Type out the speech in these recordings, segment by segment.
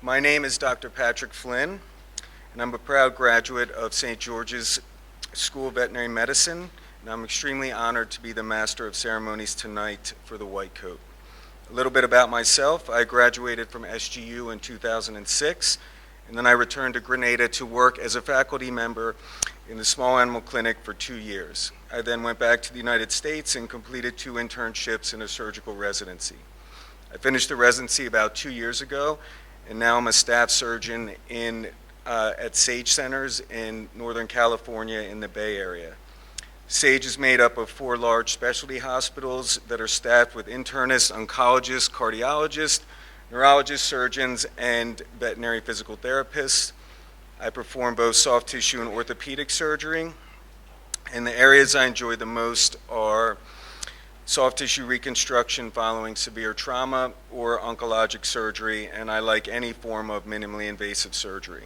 My name is Dr. Patrick Flynn, and I'm a proud graduate of St. George's School of Veterinary Medicine, and I'm extremely honored to be the Master of Ceremonies tonight for the White Coat. A little bit about myself. I graduated from SGU in 2006, and then I returned to Grenada to work as a faculty member in the small animal clinic for 2 years. I then went back to the United States and completed 2 internships in a surgical residency. I finished the residency about 2 years ago, and now I'm a staff surgeon at SAGE Centers in Northern California in the Bay Area. SAGE is made up of 4 large specialty hospitals that are staffed with internists, oncologists, cardiologists, neurologists, surgeons, and veterinary physical therapists. I perform both soft tissue and orthopedic surgery, and the areas I enjoy the most are soft tissue reconstruction following severe trauma or oncologic surgery, and I like any form of minimally invasive surgery.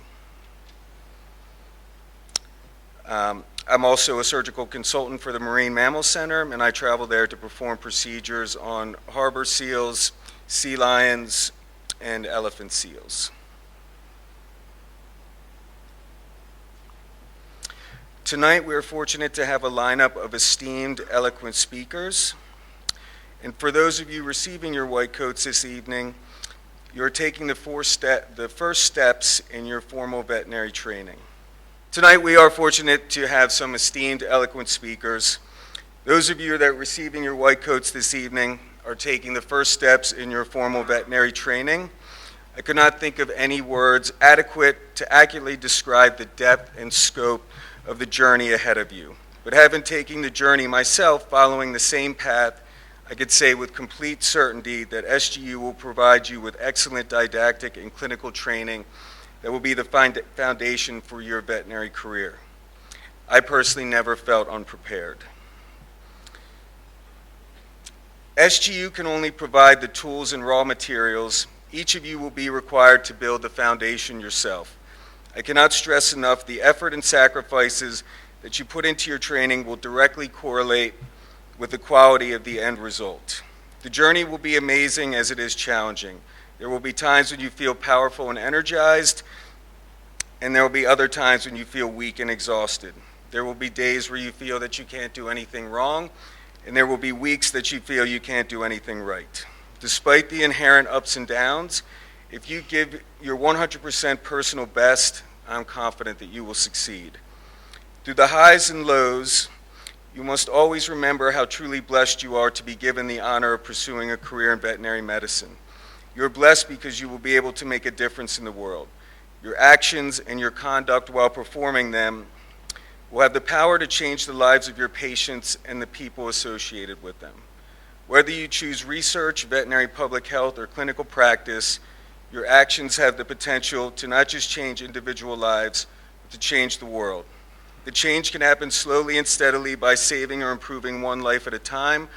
I'm also a surgical consultant for the Marine Mammal Center, and I travel there to perform procedures on harbor seals, sea lions, and elephant seals. Tonight we are fortunate to have a lineup of esteemed, eloquent speakers. And for those of you receiving your white coats this evening, you're taking the first steps in your formal veterinary training. Tonight we are fortunate to have some esteemed, eloquent speakers. Those of you that are receiving your white coats this evening are taking the first steps in your formal veterinary training. I could not think of any words adequate to accurately describe the depth and scope of the journey ahead of you. But having taken the journey myself, following the same path, I could say with complete certainty that SGU will provide you with excellent didactic and clinical training that will be the foundation for your veterinary career. I personally never felt unprepared. SGU can only provide the tools and raw materials. Each of you will be required to build the foundation yourself. I cannot stress enough the effort and sacrifices that you put into your training will directly correlate with the quality of the end result. The journey will be amazing as it is challenging. There will be times when you feel powerful and energized, and there will be other times when you feel weak and exhausted. There will be days where you feel that you can't do anything wrong, and there will be weeks that you feel you can't do anything right. Despite the inherent ups and downs, if you give your 100% personal best, I'm confident that you will succeed. Through the highs and lows, you must always remember how truly blessed you are to be given the honor of pursuing a career in veterinary medicine. You're blessed because you will be able to make a difference in the world. Your actions and your conduct while performing them will have the power to change the lives of your patients and the people associated with them. Whether you choose research, veterinary public health, or clinical practice, your actions have the potential to not just change individual lives, but to change the world. The change can happen slowly and steadily by saving or improving one life at a time,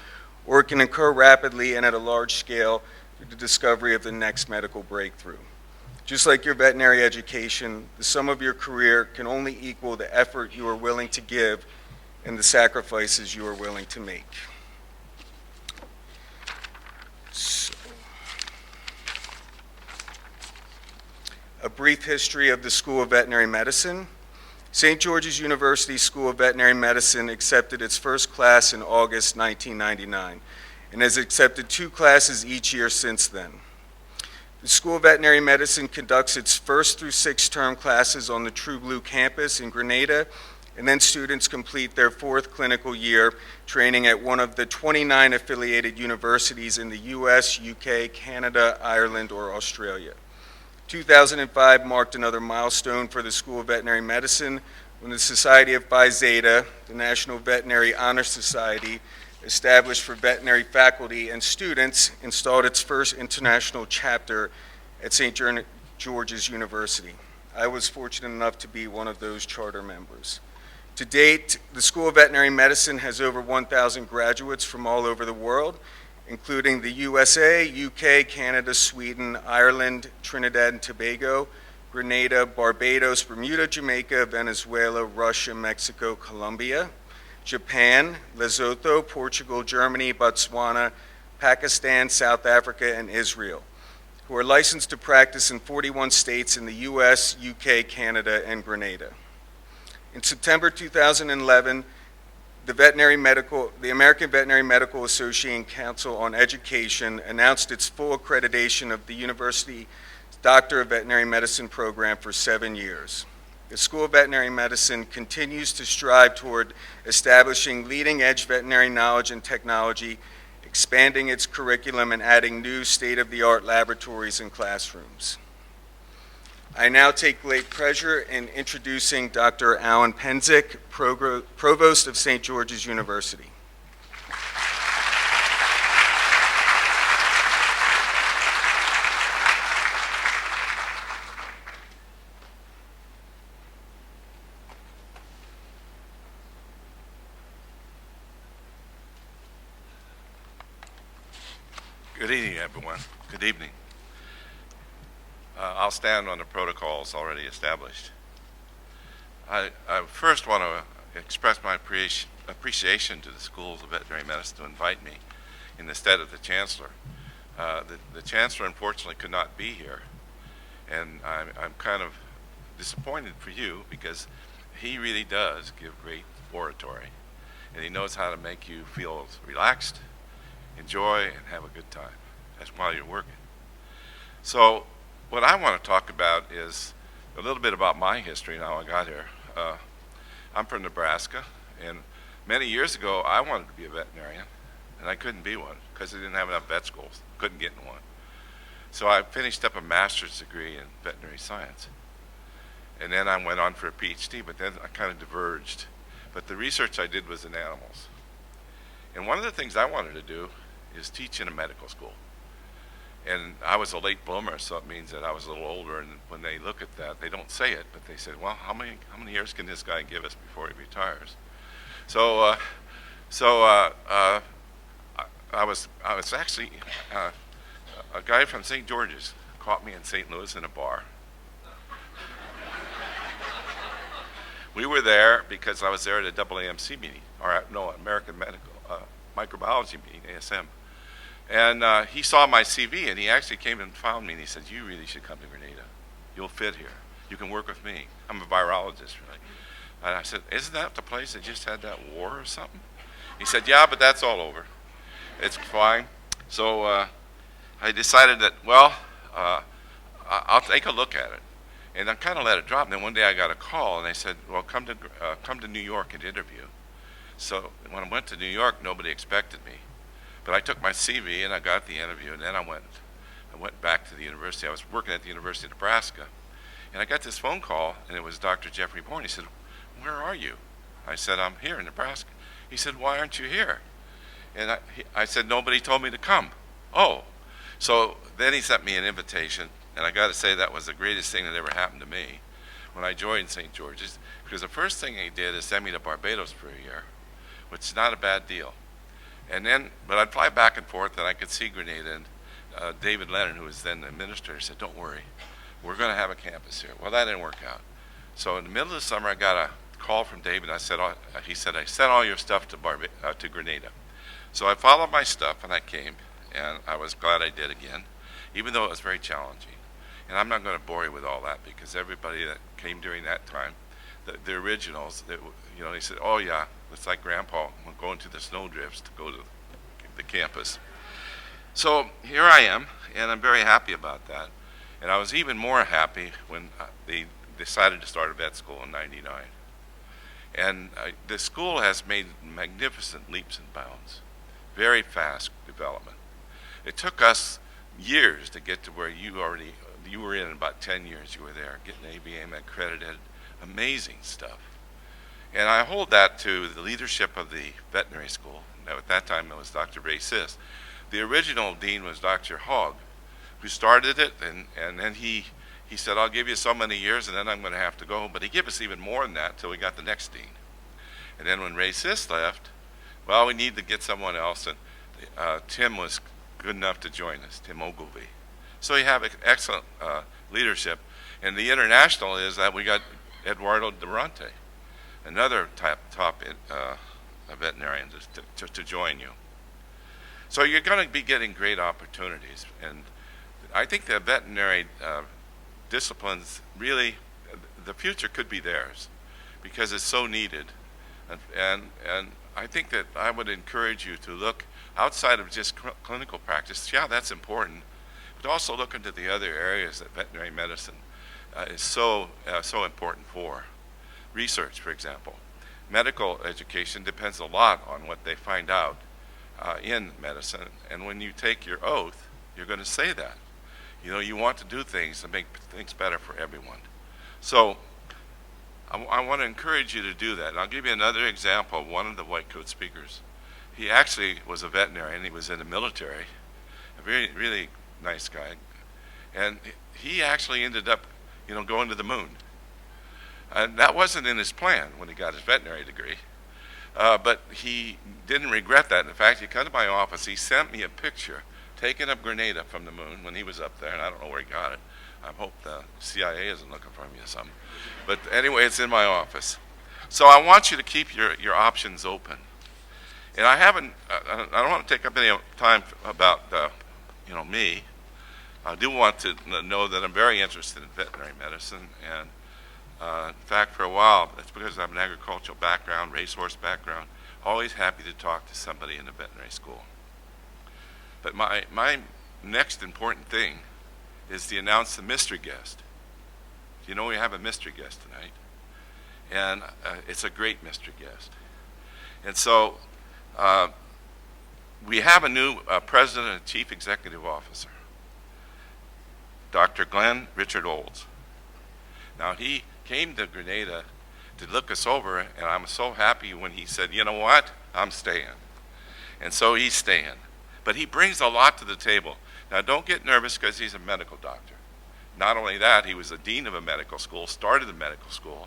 or it can occur rapidly and at a large scale through the discovery of the next medical breakthrough. Just like your veterinary education, the sum of your career can only equal the effort you are willing to give and the sacrifices you are willing to make. A brief history of the School of Veterinary Medicine. St. George's University School of Veterinary Medicine accepted its first class in August 1999 and has accepted 2 classes each year since then. The School of Veterinary Medicine conducts its 1st through 6th term classes on the True Blue campus in Grenada, and then students complete their 4th clinical year training at one of the 29 affiliated universities in the US, UK, Canada, Ireland, or Australia. 2005 marked another milestone for the School of Veterinary Medicine when the Society of Phi Zeta, the National Veterinary Honor Society, established for veterinary faculty and students, installed its first international chapter at St. George's University. I was fortunate enough to be one of those charter members. To date, the School of Veterinary Medicine has over 1,000 graduates from all over the world, including the USA, UK, Canada, Sweden, Ireland, Trinidad and Tobago, Grenada, Barbados, Bermuda, Jamaica, Venezuela, Russia, Mexico, Colombia, Japan, Lesotho, Portugal, Germany, Botswana, Pakistan, South Africa, and Israel, who are licensed to practice in 41 states in the US, UK, Canada, and Grenada. In September 2011, the American Veterinary Medical Association Council on Education announced its full accreditation of the university's Doctor of Veterinary Medicine program for 7 years. The School of Veterinary Medicine continues to strive toward establishing leading-edge veterinary knowledge and technology, expanding its curriculum, and adding new state-of-the-art laboratories and classrooms. I now take great pleasure in introducing Dr. Alan Penzick, Provost of St. George's University. Good evening, everyone. Good evening. I'll stand on the protocols already established. I first want to express my appreciation to the School of Veterinary Medicine to invite me in the stead of the Chancellor. The Chancellor unfortunately could not be here, and I'm kind of disappointed for you because he really does give great oratory, and he knows how to make you feel relaxed, enjoy, and have a good time. That's while you're working. So what I want to talk about is a little bit about my history and how I got here. I'm from Nebraska, and many years ago I wanted to be a veterinarian, and I couldn't be one because I didn't have enough vet schools. Couldn't get in one. So I finished up a master's degree in veterinary science, and then I went on for a PhD, but then I kind of diverged. But the research I did was in animals. And one of the things I wanted to do is teach in a medical school. And I was a late bloomer, so it means that I was a little older, and when they look at that, they don't say it, but they said, well, how many years can this guy give us before he retires? So I was actually, a guy from St. George's caught me in St. Louis in a bar. We were there because I was there at a AAMC meeting, or no, American Medical Microbiology meeting, ASM. And he saw my CV, and he actually came and found me, and he said, you really should come to Grenada. You'll fit here. You can work with me. I'm a virologist, really. And I said, isn't that the place that just had that war or something? He said, yeah, but that's all over. It's fine. So I decided that, well, I'll take a look at it. And I kind of let it drop. And then one day I got a call, and they said, well, come to New York and interview. So when I went to New York, nobody expected me. But I took my CV and I got the interview, and then I went back to the university. I was working at the University of Nebraska, and I got this phone call, and it was Dr. Jeffrey Bourne. He said, where are you? I said, I'm here in Nebraska. He said, why aren't you here? And I said, nobody told me to come. Oh. So then he sent me an invitation, and I got to say that was the greatest thing that ever happened to me when I joined St. George's, because the first thing he did is send me to Barbados for a year, which is not a bad deal. And then, but I'd fly back and forth, and I could see Grenada, and David Leonard, who was then the administrator, said, don't worry, we're going to have a campus here. Well, that didn't work out. So in the middle of the summer, I got a call from David, and he said, I sent all your stuff to Grenada. So I followed my stuff, and I came, and I was glad I did again, even though it was very challenging. And I'm not going to bore you with all that, because everybody that came during that time, the originals, they said, oh yeah, it's like Grandpa going to the snowdrifts to go to the campus. So here I am, and I'm very happy about that. And I was even more happy when they decided to start a vet school in '99. And the school has made magnificent leaps and bounds, very fast development. It took us years to get to where you were in about 10 years. You were there, getting ABM accredited, amazing stuff. And I hold that to the leadership of the veterinary school. Now, at that time, it was Dr. Ray Sis. The original dean was Dr. Hogg, who started it, and then he said, I'll give you so many years, and then I'm going to have to go. But he gave us even more than that until we got the next dean. And then when Ray Sis left, well, we need to get someone else, and Tim was good enough to join us, Tim Ogilvy. So you have excellent leadership. And the international is that we got Eduardo Durante, another top veterinarian to join you. So you're going to be getting great opportunities. And I think the veterinary disciplines really, the future could be theirs because it's so needed. And I think that I would encourage you to look outside of just clinical practice. Yeah, that's important, but also look into the other areas that veterinary medicine is so important for. Research, for example. Medical education depends a lot on what they find out in medicine, and when you take your oath, you're going to say that. You want to do things to make things better for everyone. So I want to encourage you to do that. And I'll give you another example of one of the white coat speakers. He actually was a veterinarian. He was in the military, a really nice guy. And he actually ended up, going to the moon. And that wasn't in his plan when he got his veterinary degree. But he didn't regret that. In fact, he came to my office. He sent me a picture taking a Grenada from the moon when he was up there, and I don't know where he got it. I hope the CIA isn't looking for me or something. But anyway, it's in my office. So I want you to keep your options open. And I don't want to take up any time about, me. I do want to know that I'm very interested in veterinary medicine. And in fact, for a while, it's because I have an agricultural background, racehorse background, always happy to talk to somebody in the veterinary school. But my next important thing is to announce the mystery guest. We have a mystery guest tonight, and it's a great mystery guest. And so we have a new president and chief executive officer, Dr. Glenn Richard Olds. Now, he came to Grenada to look us over, and I'm so happy when he said, you know what, I'm staying. And so he's staying. But he brings a lot to the table. Now, don't get nervous because he's a medical doctor. Not only that, he was the dean of a medical school, started the medical school,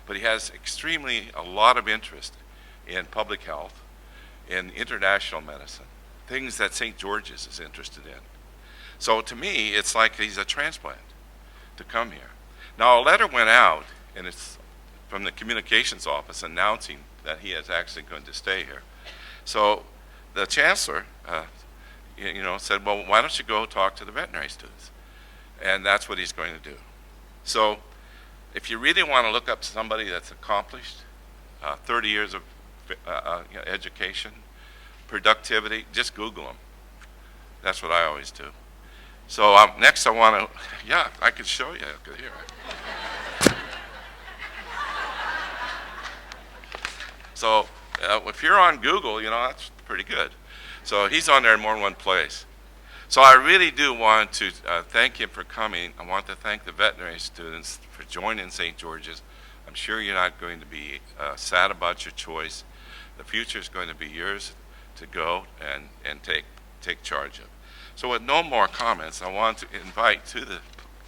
but he has a lot of interest in public health, in international medicine, things that St. George's is interested in. So to me, it's like he's a transplant to come here. Now, a letter went out, and it's from the communications office announcing that he is actually going to stay here. So the chancellor, said, well, why don't you go talk to the veterinary students? And that's what he's going to do. So if you really want to look up somebody that's accomplished, 30 years of education, productivity, just Google them. That's what I always do. So next I want to, I could show you. Here. So if you're on Google, that's pretty good. So he's on there in more than one place. So I really do want to thank him for coming. I want to thank the veterinary students for joining St. George's. I'm sure you're not going to be sad about your choice. The future is going to be yours to go and take charge of. So with no more comments, I want to invite to the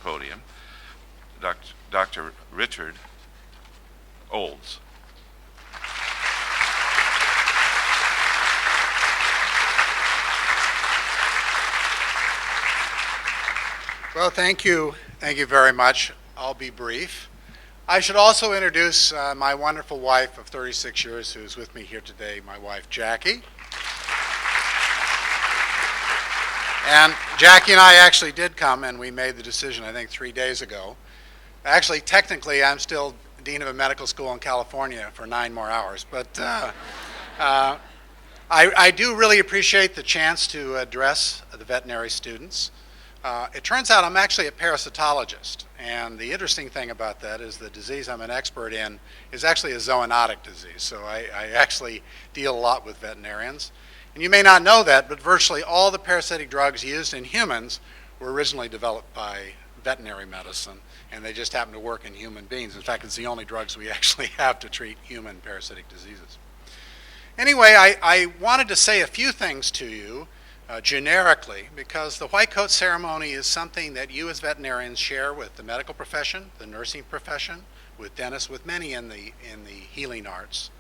podium Dr. Richard Olds. Well, thank you. Thank you very much. I'll be brief. I should also introduce my wonderful wife of 36 years who's with me here today, my wife, Jackie. And Jackie and I actually did come, and we made the decision, I think, 3 days ago. Actually, technically, I'm still dean of a medical school in California for 9 more hours. But I do really appreciate the chance to address the veterinary students. It turns out I'm actually a parasitologist, and the interesting thing about that is the disease I'm an expert in is actually a zoonotic disease, so I actually deal a lot with veterinarians. And you may not know that, but virtually all the parasitic drugs used in humans were originally developed by veterinary medicine, and they just happen to work in human beings. In fact, it's the only drugs we actually have to treat human parasitic diseases. Anyway, I wanted to say a few things to you generically, because the white coat ceremony is something that you as veterinarians share with the medical profession, the nursing profession, with dentists, with many in the healing arts.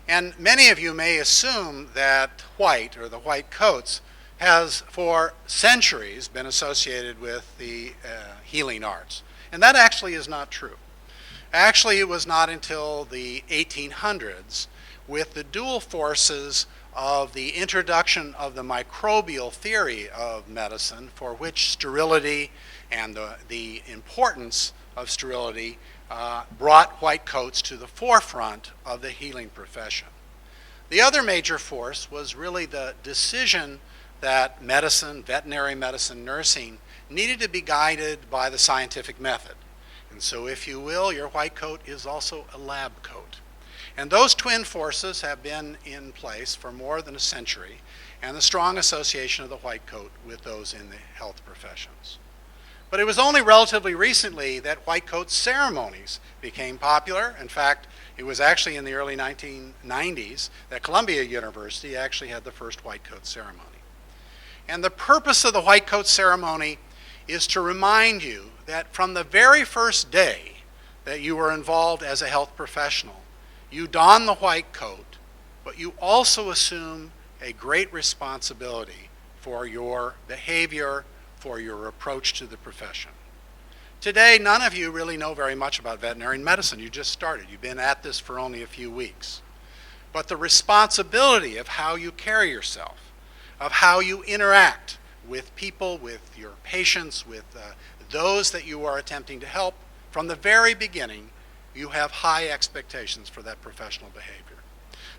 And many of you may assume that white, or the white coats, has for centuries been associated with the healing arts. And that actually is not true. Actually, it was not until the 1800s, with the dual forces of the introduction of the microbial theory of medicine, for which sterility and the importance of sterility brought white coats to the forefront of the healing profession. The other major force was really the decision that medicine, veterinary medicine, nursing, needed to be guided by the scientific method. And so, if you will, your white coat is also a lab coat. And those twin forces have been in place for more than a century, and the strong association of the white coat with those in the health professions. But it was only relatively recently that white coat ceremonies became popular. In fact, it was actually in the early 1990s that Columbia University actually had the first white coat ceremony. And the purpose of the white coat ceremony is to remind you that from the very first day that you were involved as a health professional, you don the white coat, but you also assume a great responsibility for your behavior, for your approach to the profession. Today, none of you really know very much about veterinary medicine. You just started. You've been at this for only a few weeks. But the responsibility of how you carry yourself, of how you interact with people, with your patients, with those that you are attempting to help, from the very beginning, you have high expectations for that professional behavior.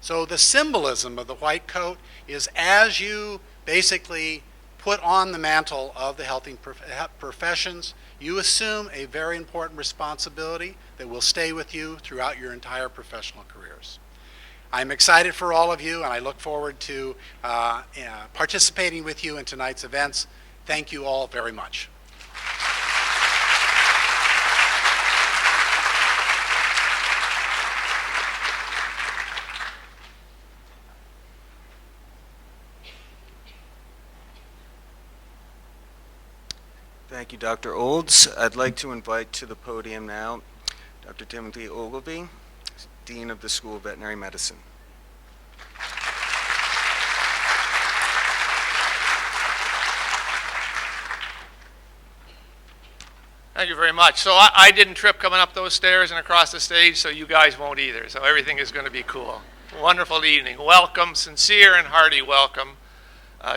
So the symbolism of the white coat is, as you basically put on the mantle of the health professions, you assume a very important responsibility that will stay with you throughout your entire professional careers. I'm excited for all of you, and I look forward to participating with you in tonight's events. Thank you all very much. Thank you, Dr. Olds. I'd like to invite to the podium now Dr. Timothy Ogilvie, Dean of the School of Veterinary Medicine. Thank you very much. So I didn't trip coming up those stairs and across the stage, so you guys won't either. So everything is going to be cool. Wonderful evening. Welcome, sincere and hearty welcome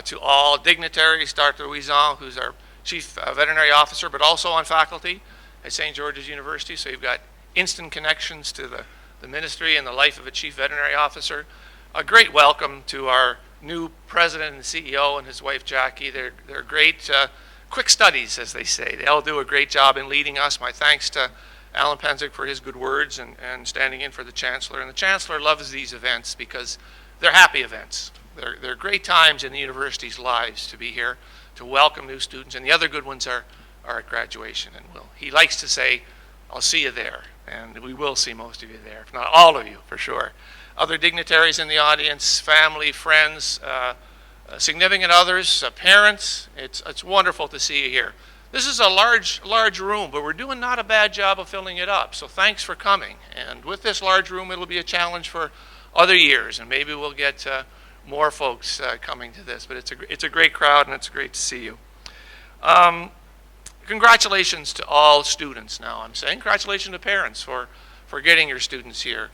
to all dignitaries. Dr. Ouizon, who's our Chief Veterinary Officer, but also on faculty at St. George's University. So you've got instant connections to the ministry and the life of a Chief Veterinary Officer. A great welcome to our new President and CEO and his wife, Jackie. They're great quick studies, as they say. They all do a great job in leading us. My thanks to Alan Penzick for his good words and standing in for the Chancellor. And the Chancellor loves these events because they're happy events. They're great times in the university's lives to be here, to welcome new students. And the other good ones are at graduation. And he likes to say, I'll see you there. And we will see most of you there, if not all of you, for sure. Other dignitaries in the audience, family, friends, significant others, parents. It's wonderful to see you here. This is a large room, but we're doing not a bad job of filling it up. So thanks for coming. And with this large room, it'll be a challenge for other years, and maybe we'll get more folks coming to this. But it's a great crowd, and it's great to see you. Congratulations to all students now, I'm saying. Congratulations to parents for getting your students here.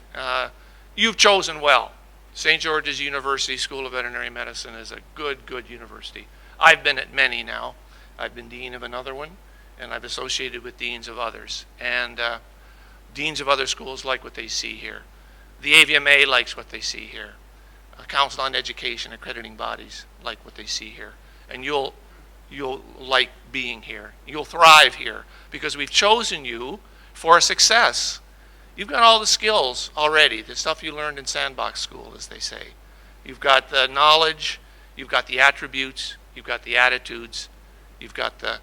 You've chosen well. St. George's University School of Veterinary Medicine is a good university. I've been at many now. I've been dean of another one, and I've associated with deans of others. And deans of other schools like what they see here. The AVMA likes what they see here. Council on Education, accrediting bodies like what they see here. And you'll like being here. You'll thrive here because we've chosen you for success. You've got all the skills already, the stuff you learned in sandbox school, as they say. You've got the knowledge, you've got the attributes, you've got the attitudes, you've got the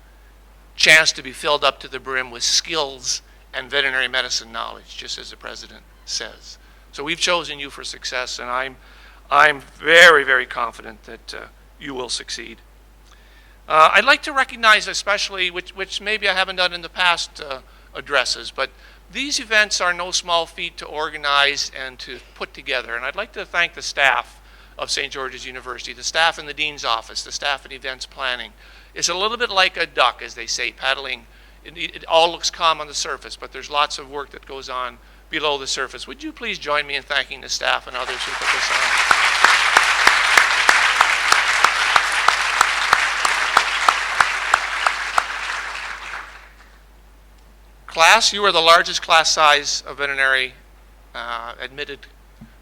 chance to be filled up to the brim with skills and veterinary medicine knowledge, just as the president says. So we've chosen you for success, and I'm very confident that you will succeed. I'd like to recognize especially, which maybe I haven't done in the past addresses, but these events are no small feat to organize and to put together. And I'd like to thank the staff of St. George's University, the staff in the Dean's office, the staff in events planning. It's a little bit like a duck, as they say, paddling. It all looks calm on the surface, but there's lots of work that goes on below the surface. Would you please join me in thanking the staff and others who put this on? class, you are the largest class size of veterinary admitted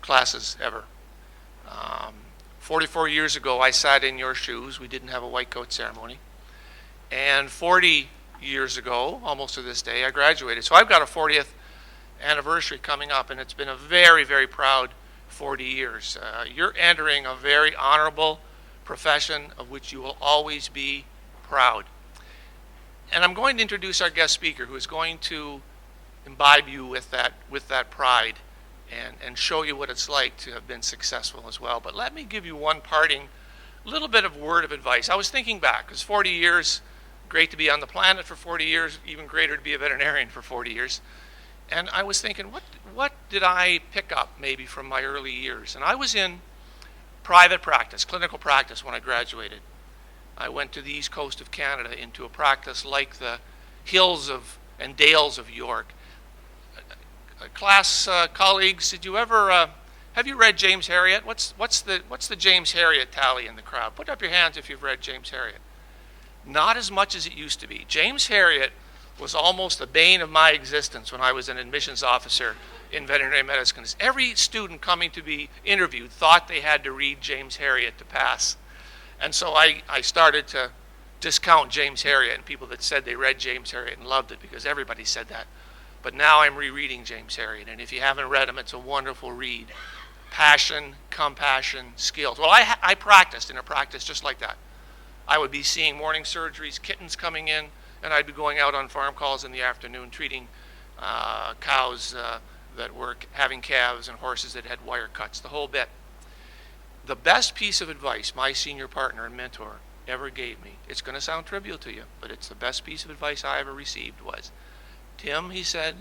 classes ever. 44 years ago, I sat in your shoes. We didn't have a white coat ceremony. And 40 years ago, almost to this day, I graduated. So I've got a 40th anniversary coming up, and it's been a very, very proud 40 years. You're entering a very honorable profession of which you will always be proud. And I'm going to introduce our guest speaker, who is going to imbibe you with that pride and show you what it's like to have been successful as well. But let me give you one parting little bit of word of advice. I was thinking back, because 40 years, great to be on the planet for 40 years, even greater to be a veterinarian for 40 years. And I was thinking, what did I pick up maybe from my early years? And I was in private practice, clinical practice, when I graduated. I went to the east coast of Canada into a practice like the hills and dales of York. Class colleagues, did you ever have you read James Herriot? What's the James Herriot tally in the crowd? Put up your hands if you've read James Herriot. Not as much as it used to be. James Herriot was almost the bane of my existence when I was an admissions officer in veterinary medicine. Every student coming to be interviewed thought they had to read James Herriot to pass. And so I started to discount James Herriot and people that said they read James Herriot and loved it, because everybody said that. But now I'm rereading James Herriot, and if you haven't read him, it's a wonderful read. Passion, compassion, skills. Well, I practiced in a practice just like that. I would be seeing morning surgeries, kittens coming in, and I'd be going out on farm calls in the afternoon treating cows that were having calves and horses that had wire cuts, the whole bit. The best piece of advice my senior partner and mentor ever gave me, it's going to sound trivial to you, but it's the best piece of advice I ever received, was, Tim, he said,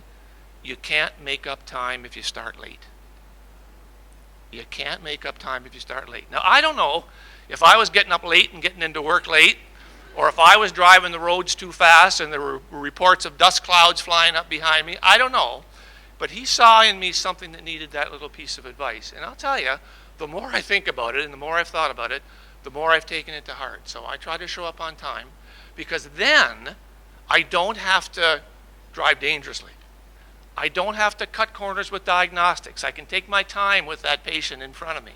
you can't make up time if you start late. You can't make up time if you start late. Now, I don't know if I was getting up late and getting into work late, or if I was driving the roads too fast and there were reports of dust clouds flying up behind me. I don't know. But he saw in me something that needed that little piece of advice. And I'll tell you, the more I think about it and the more I've thought about it, the more I've taken it to heart. So I try to show up on time, because then I don't have to drive dangerously. I don't have to cut corners with diagnostics. I can take my time with that patient in front of me.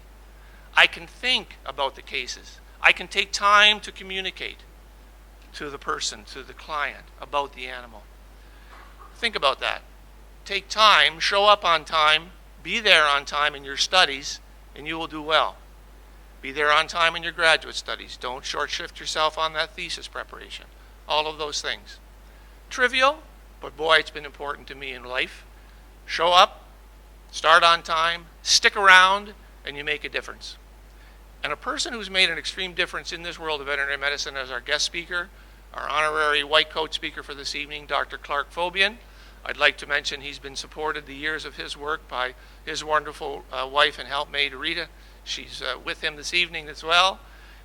I can think about the cases. I can take time to communicate to the person, to the client, about the animal. Think about that. Take time, show up on time, be there on time in your studies, and you will do well. Be there on time in your graduate studies. Don't short shift yourself on that thesis preparation. All of those things. Trivial, but boy, it's been important to me in life. Show up, start on time, stick around, and you make a difference. And a person who's made an extreme difference in this world of veterinary medicine as our guest speaker, our honorary white coat speaker for this evening, Dr. Clark Fobian. I'd like to mention he's been supported the years of his work by his wonderful wife and helpmaid, Rita. She's with him this evening as well.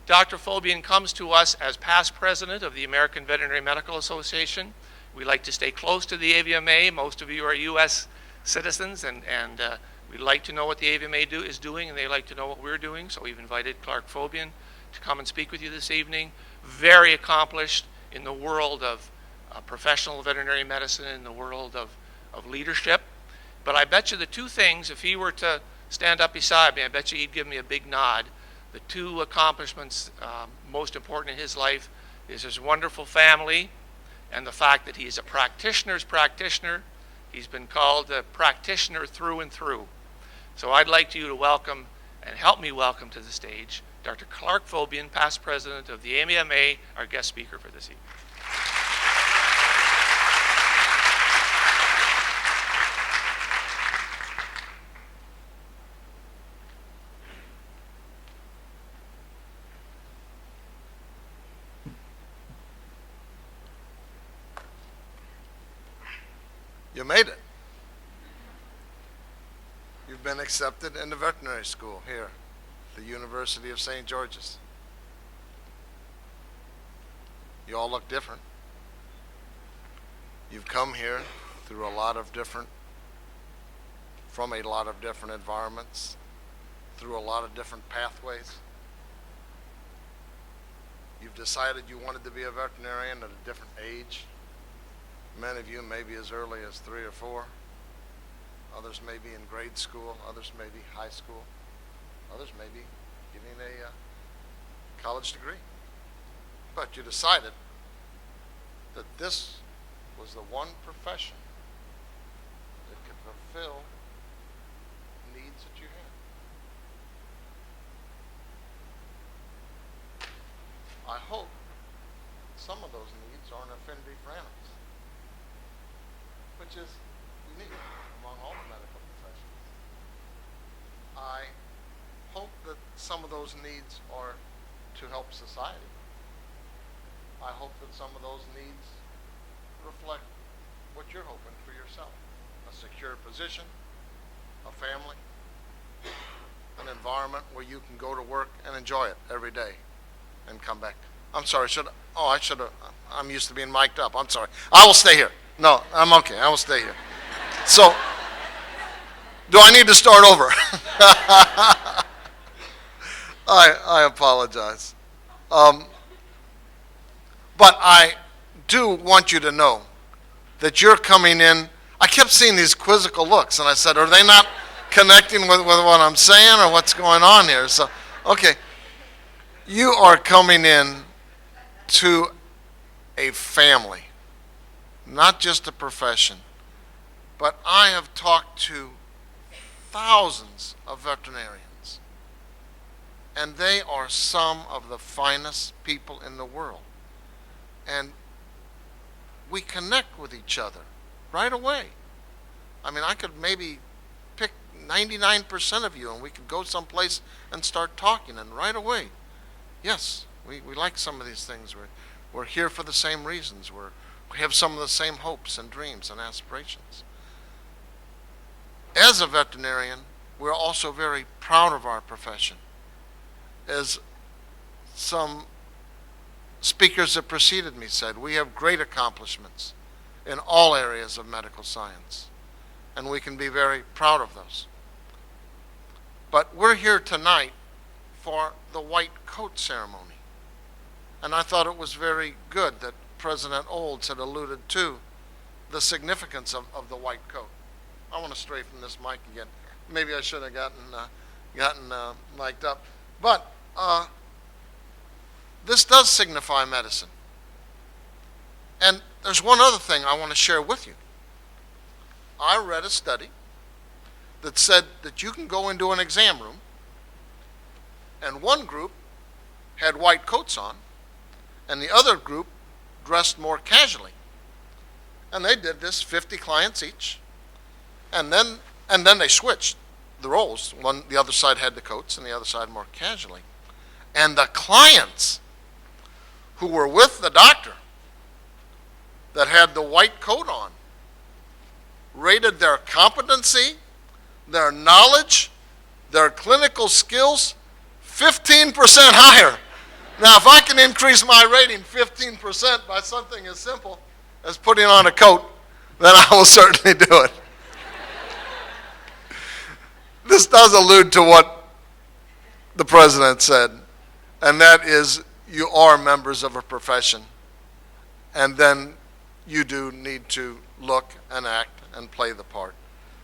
Dr. Fobian comes to us as past president of the American Veterinary Medical Association. We like to stay close to the AVMA. Most of you are U.S. citizens, and we'd like to know what the AVMA is doing, and they like to know what we're doing. So we've invited Clark Fobian to come and speak with you this evening. Very accomplished in the world of professional veterinary medicine, in the world of leadership. But I bet you the two things, if he were to stand up beside me, I bet you he'd give me a big nod. The two accomplishments most important in his life is his wonderful family, and the fact that he is a practitioner's practitioner. He's been called a practitioner through and through. So I'd like you to welcome, and help me welcome to the stage, Dr. Clark Fobian, past president of the AVMA, our guest speaker for this evening. You made it. You've been accepted in the veterinary school here, the University of St. George's. You all look different. You've come here through from a lot of different environments, through a lot of different pathways. You've decided you wanted to be a veterinarian at a different age. Many of you may be as early as 3 or 4. Others may be in grade school. Others may be high school. Others may be getting a college degree. But you decided that this was the one profession that could fulfill needs that you had. I hope some of those needs are an affinity for animals, which is unique among all the medical professions. I hope that some of those needs are to help society. I hope that some of those needs reflect what you're hoping for yourself. A secure position, a family, an environment where you can go to work and enjoy it every day and come back. I'm sorry, I'm used to being mic'd up. I'm sorry. I will stay here. No, I'm okay. I will stay here. So, do I need to start over? I apologize. But I do want you to know that you're coming in. I kept seeing these quizzical looks, and I said, are they not connecting with what I'm saying or what's going on here? So, okay. You are coming in to a family, not just a profession. But I have talked to thousands of veterinarians, and they are some of the finest people in the world. And we connect with each other right away. I mean, I could maybe pick 99% of you, and we could go someplace and start talking, and right away, yes, we like some of these things. We're here for the same reasons. We have some of the same hopes and dreams and aspirations. As a veterinarian, we're also very proud of our profession. As some speakers that preceded me said, we have great accomplishments in all areas of medical science, and we can be very proud of those. But we're here tonight for the white coat ceremony, and I thought it was very good that President Olds had alluded to the significance of the white coat. I want to stray from this mic again. Maybe I should have gotten mic'd up. But this does signify medicine. And there's one other thing I want to share with you. I read a study that said that you can go into an exam room, and one group had white coats on, and the other group dressed more casually. And they did this, 50 clients each. And then they switched the roles. The other side had the coats and the other side more casually. And the clients who were with the doctor that had the white coat on rated their competency, their knowledge, their clinical skills 15% higher. Now, if I can increase my rating 15% by something as simple as putting on a coat, then I will certainly do it. This does allude to what the president said, and that is you are members of a profession, and then you do need to look and act and play the part.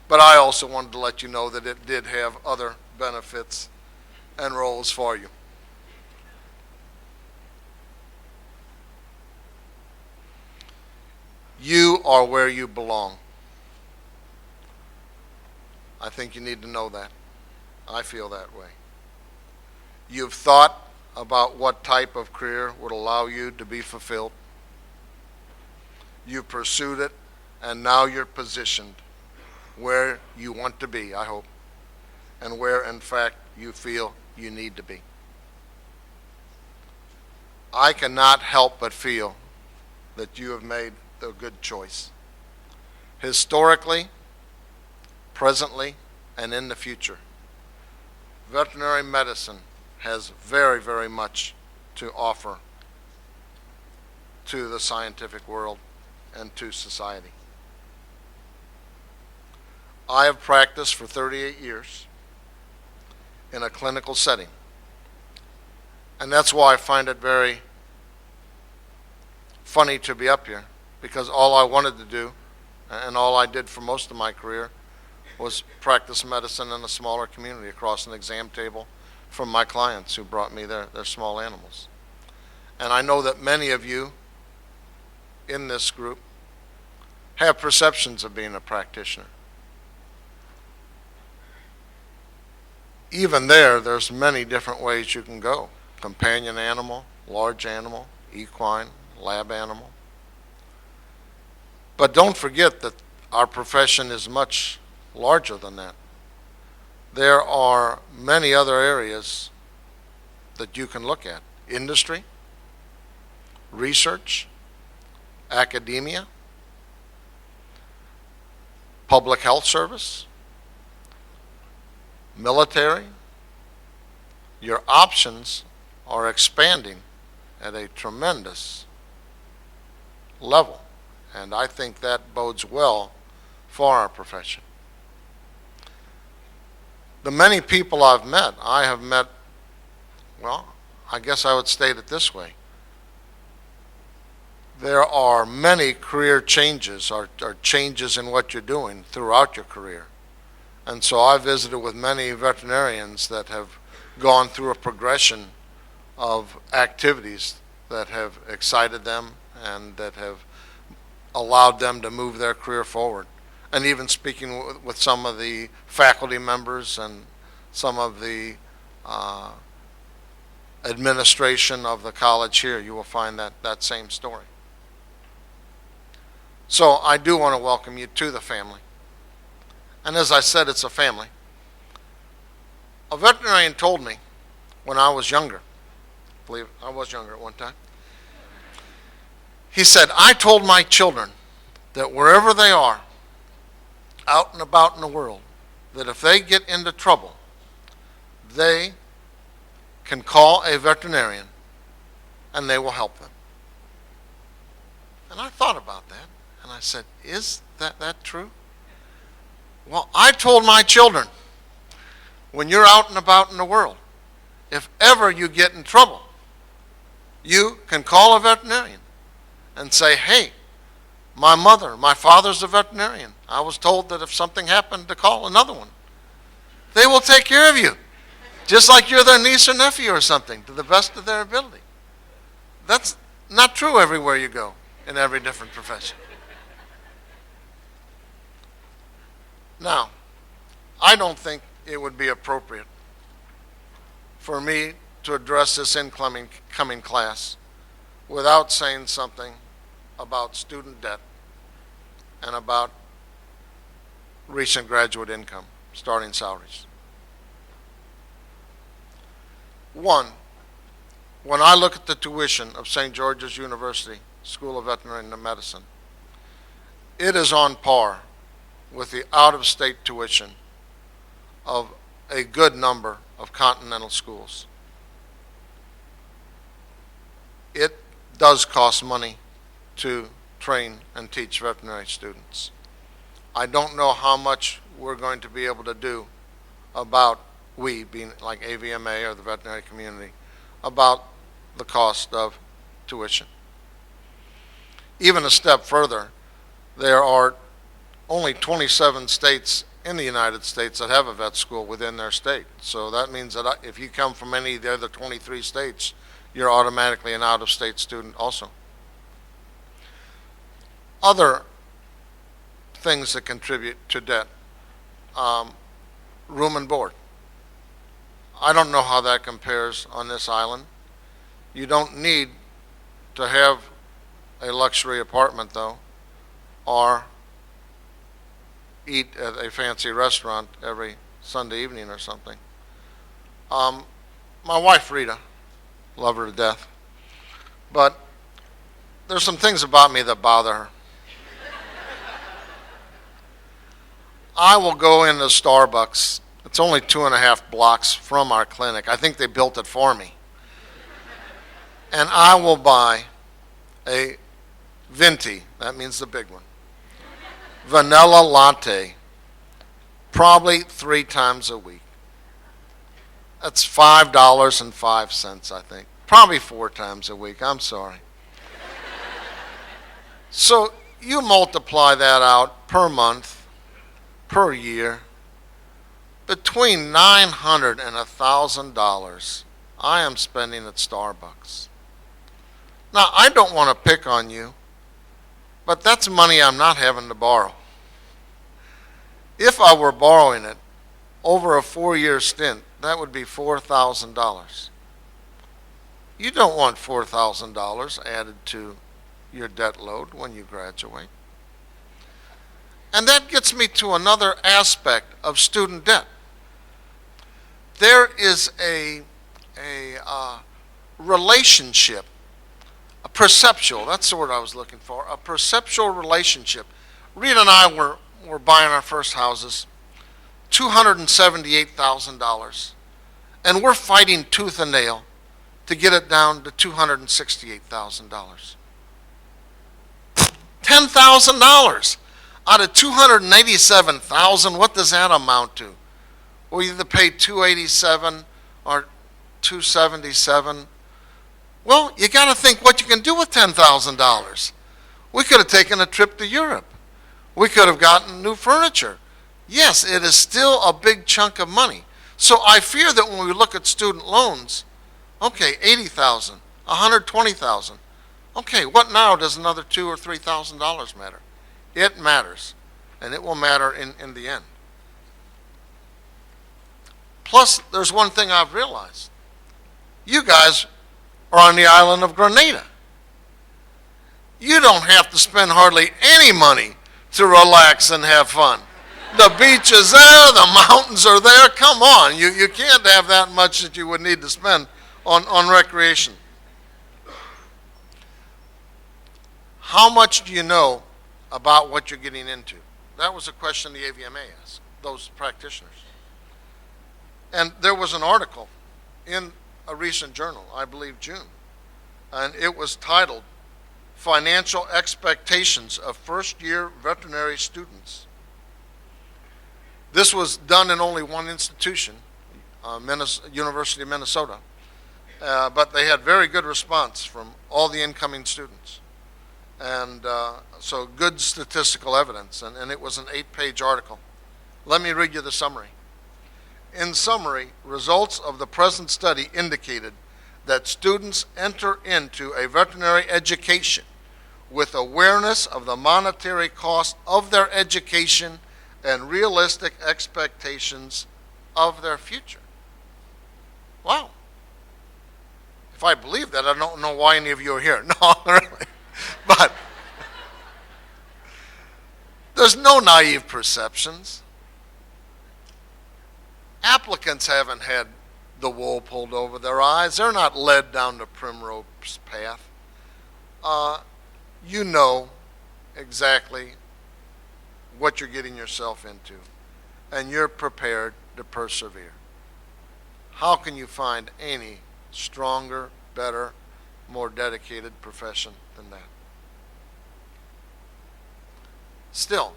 But I also wanted to let you know that it did have other benefits and roles for you. You are where you belong. I think you need to know that. I feel that way. You've thought about what type of career would allow you to be fulfilled. You pursued it, and now you're positioned where you want to be, I hope, and where, in fact, you feel you need to be. I cannot help but feel that you have made the good choice. Historically, presently, and in the future, veterinary medicine has very, very much to offer to the scientific world and to society. I have practiced for 38 years in a clinical setting, and that's why I find it very funny to be up here because all I wanted to do, and all I did for most of my career, was practice medicine in a smaller community across an exam table from my clients who brought me their small animals. And I know that many of you in this group have perceptions of being a practitioner. Even there's many different ways you can go. Companion animal, large animal, equine, lab animal. But don't forget that our profession is much larger than that. There are many other areas that you can look at. Industry, research, academia, public health service, military. Your options are expanding at a tremendous level, and I think that bodes well for our profession. The many people I have met, well, I guess I would state it this way. There are many career changes or changes in what you're doing throughout your career. And so I visited with many veterinarians that have gone through a progression of activities that have excited them and that have allowed them to move their career forward. And even speaking with some of the faculty members and some of the administration of the college here, you will find that same story. So I do want to welcome you to the family. And as I said, it's a family. A veterinarian told me when I was younger, I believe I was younger at one time, he said, I told my children that wherever they are, out and about in the world, that if they get into trouble, they can call a veterinarian and they will help them. And I thought about that, and I said, is that true? Well, I told my children, when you're out and about in the world, if ever you get in trouble, you can call a veterinarian and say, hey, my father's a veterinarian. I was told that if something happened to call another one. They will take care of you, just like you're their niece or nephew or something, to the best of their ability. That's not true everywhere you go, in every different profession. Now, I don't think it would be appropriate for me to address this incoming class without saying something about student debt and about recent graduate income, starting salaries. One, when I look at the tuition of St. George's University School of Veterinary Medicine, it is on par with the out-of-state tuition of a good number of continental schools. It does cost money to train and teach veterinary students. I don't know how much we're going to be able to do about, we being like AVMA or the veterinary community, about the cost of tuition. Even a step further, there are only 27 states in the United States that have a vet school within their state. So that means that if you come from any of the other 23 states, you're automatically an out-of-state student also. Other things that contribute to debt, room and board. I don't know how that compares on this island. You don't need to have a luxury apartment, though, or eat at a fancy restaurant every Sunday evening or something. My wife, Rita, love her to death, but there's some things about me that bother her. I will go into Starbucks. It's only 2.5 blocks from our clinic. I think they built it for me. And I will buy a venti, that means the big one, vanilla latte, probably 3 times a week. That's $5.05, I think. Probably 4 times a week, I'm sorry. So you multiply that out per month, per year, between $900 and $1,000 I am spending at Starbucks. Now, I don't want to pick on you, but that's money I'm not having to borrow. If I were borrowing it over a 4-year stint, that would be $4,000. You don't want $4,000 added to your debt load when you graduate. And that gets me to another aspect of student debt. There is a relationship, a perceptual, that's the word I was looking for, a perceptual relationship. Rita and I were buying our first houses, $278,000, and we're fighting tooth and nail to get it down to $268,000. $10,000 out of $287,000. What does that amount to? We either pay $287 or $277. Well, you got to think what you can do with $10,000. We could have taken a trip to Europe. We could have gotten new furniture. Yes, it is still a big chunk of money. So I fear that when we look at student loans, okay, $80,000, $120,000. Okay, what now does another $2,000 or $3,000 matter? It matters, and it will matter in the end. Plus, there's one thing I've realized. You guys are on the island of Grenada. You don't have to spend hardly any money to relax and have fun. The beach is there, the mountains are there. Come on, you can't have that much that you would need to spend on recreation. How much do you know about what you're getting into? That was a question the AVMA asked, those practitioners. And there was an article in a recent journal, I believe June, and it was titled, Financial Expectations of First-Year Veterinary Students. This was done in only one institution, University of Minnesota, but they had very good response from all the incoming students. And so good statistical evidence, and it was an 8-page article. Let me read you the summary. In summary, results of the present study indicated that students enter into a veterinary education with awareness of the monetary cost of their education and realistic expectations of their future. Wow. If I believe that, I don't know why any of you are here. No, really. But there's no naive perceptions. Applicants haven't had the wool pulled over their eyes. They're not led down the primrose path. You know exactly what you're getting yourself into, and you're prepared to persevere. How can you find any stronger, better, more dedicated profession than that? Still,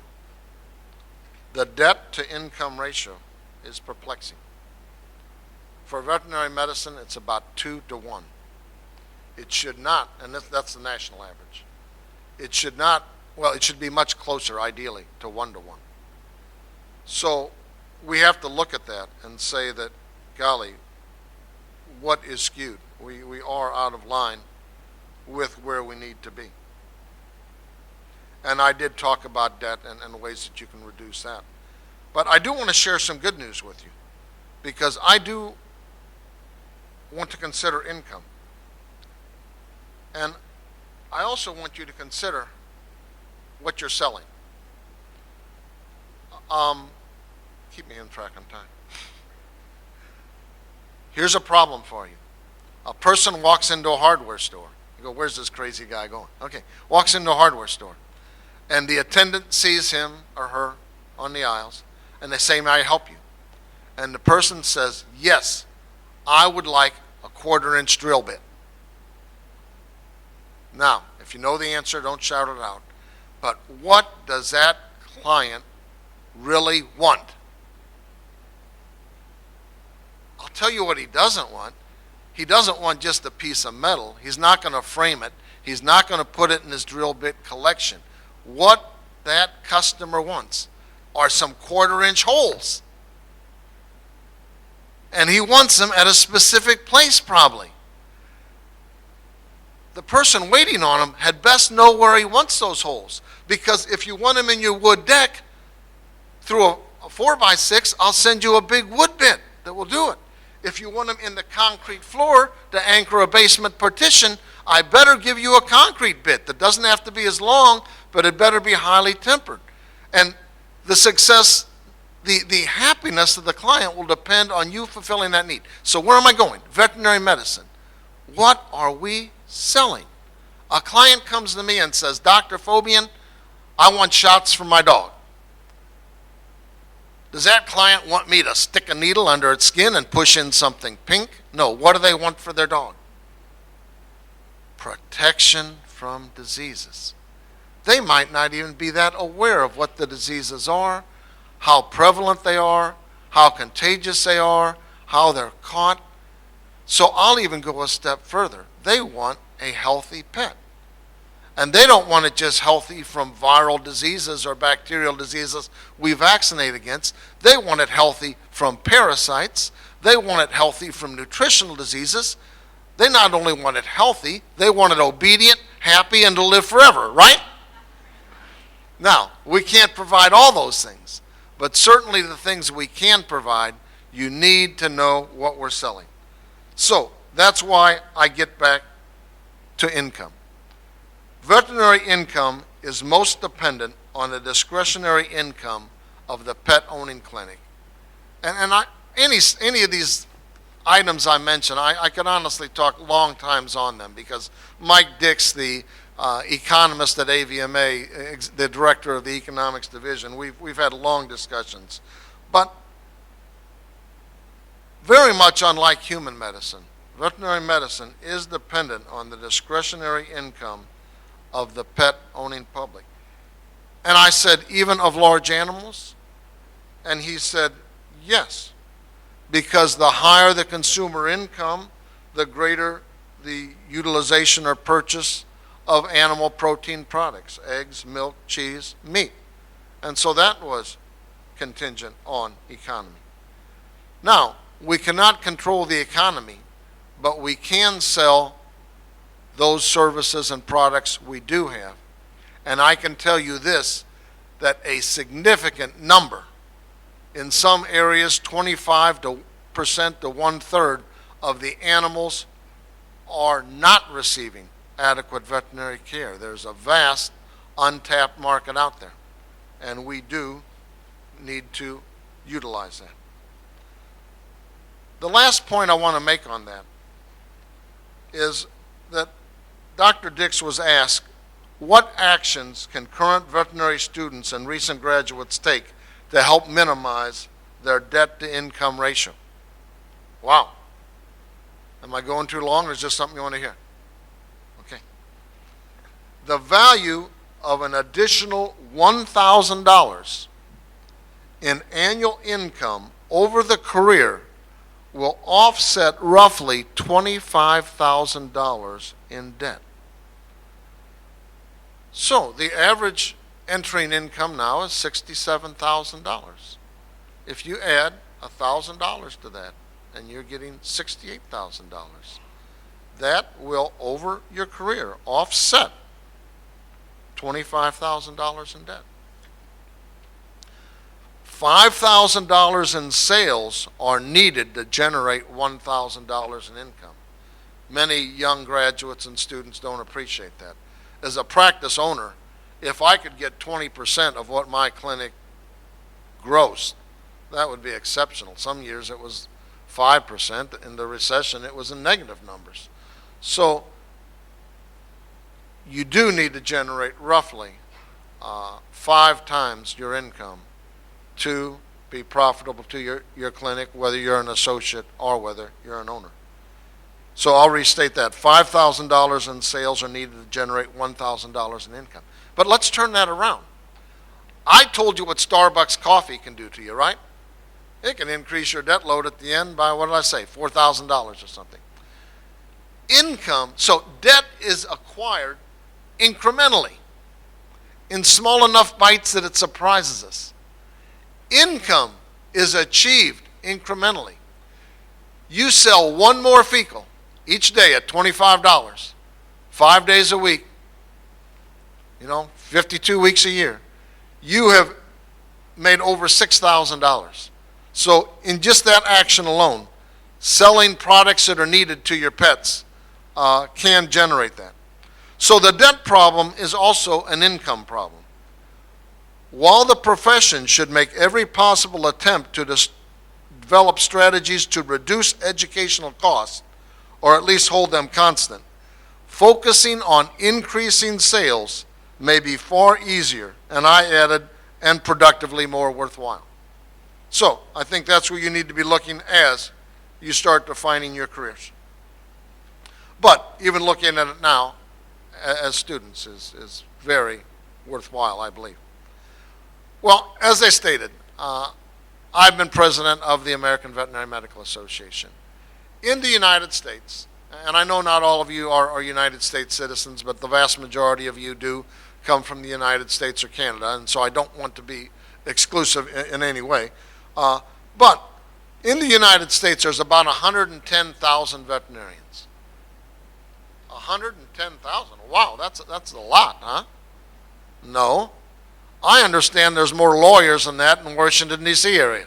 the debt-to-income ratio is perplexing. For veterinary medicine, it's about 2 to 1. It should not, and that's the national average. It should not, well, it should be much closer, ideally, to 1 to 1. So we have to look at that and say that, golly, what is skewed? We are out of line with where we need to be. And I did talk about debt and ways that you can reduce that. But I do want to share some good news with you, because I do want to consider income. And I also want you to consider what you're selling. Keep me on track on time. Here's a problem for you. A person walks into a hardware store. You go, where's this crazy guy going? Okay, walks into a hardware store. And the attendant sees him or her on the aisles, and they say, may I help you? And the person says, yes, I would like a 1/4-inch drill bit. Now, if you know the answer, don't shout it out. But what does that client really want? I'll tell you what he doesn't want. He doesn't want just a piece of metal. He's not going to frame it. He's not going to put it in his drill bit collection. What that customer wants are some 1/4-inch holes. And he wants them at a specific place probably. The person waiting on him had best know where he wants those holes. Because if you want them in your wood deck, through a 4x6, I'll send you a big wood bit that will do it. If you want them in the concrete floor to anchor a basement partition, I better give you a concrete bit that doesn't have to be as long, but it better be highly tempered. And the success, the happiness of the client will depend on you fulfilling that need. So where am I going? Veterinary medicine. What are we selling? A client comes to me and says, Dr. Fobian, I want shots for my dog. Does that client want me to stick a needle under its skin and push in something pink? No. What do they want for their dog? Protection from diseases. They might not even be that aware of what the diseases are, how prevalent they are, how contagious they are, how they're caught. So I'll even go a step further. They want a healthy pet. And they don't want it just healthy from viral diseases or bacterial diseases we vaccinate against. They want it healthy from parasites. They want it healthy from nutritional diseases. They not only want it healthy, they want it obedient, happy, and to live forever, right? Now, we can't provide all those things, but certainly the things we can provide, you need to know what we're selling. So that's why I get back to income. Veterinary income is most dependent on the discretionary income of the pet-owning clinic. And any of these items I mentioned, I could honestly talk long times on them because Mike Dix, the economist at AVMA, the director of the economics division, we've had long discussions. But very much unlike human medicine, veterinary medicine is dependent on the discretionary income of the pet-owning public. And I said, even of large animals? And he said, yes, because the higher the consumer income, the greater the utilization or purchase of animal protein products, eggs, milk, cheese, meat. And so that was contingent on economy. Now, we cannot control the economy, but we can sell those services and products we do have. And I can tell you this, that a significant number, in some areas 25% to 1/3 of the animals are not receiving adequate veterinary care. There's a vast untapped market out there, and we do need to utilize that. The last point I want to make on that is that Dr. Dix was asked, what actions can current veterinary students and recent graduates take to help minimize their debt-to-income ratio? Wow. Am I going too long, or is this something you want to hear? Okay. The value of an additional $1,000 in annual income over the career will offset roughly $25,000 in debt. So the average entering income now is $67,000. If you add $1,000 to that, and you're getting $68,000, that will, over your career, offset $25,000 in debt. $5,000 in sales are needed to generate $1,000 in income. Many young graduates and students don't appreciate that. As a practice owner, if I could get 20% of what my clinic grossed, that would be exceptional. Some years it was 5%. In the recession, it was in negative numbers. So you do need to generate roughly 5 times your income to be profitable to your clinic, whether you're an associate or whether you're an owner. So I'll restate that. $5,000 in sales are needed to generate $1,000 in income. But let's turn that around. I told you what Starbucks coffee can do to you, right? It can increase your debt load at the end by, what did I say, $4,000 or something. Income, so debt is acquired incrementally in small enough bites that it surprises us. Income is achieved incrementally. You sell one more fecal each day at $25, 5 days a week, 52 weeks a year. You have made over $6,000. So in just that action alone, selling products that are needed to your pets can generate that. So the debt problem is also an income problem. While the profession should make every possible attempt to develop strategies to reduce educational costs, or at least hold them constant, focusing on increasing sales may be far easier, and I added, and productively more worthwhile. So I think that's where you need to be looking as you start defining your careers. But even looking at it now as students is very worthwhile, I believe. Well, as I stated, I've been president of the American Veterinary Medical Association. In the United States, and I know not all of you are United States citizens, but the vast majority of you do come from the United States or Canada, and so I don't want to be exclusive in any way. But in the United States, there's about 110,000 veterinarians. 110,000? Wow, that's a lot, huh? No. I understand there's more lawyers than that in the Washington, D.C. area.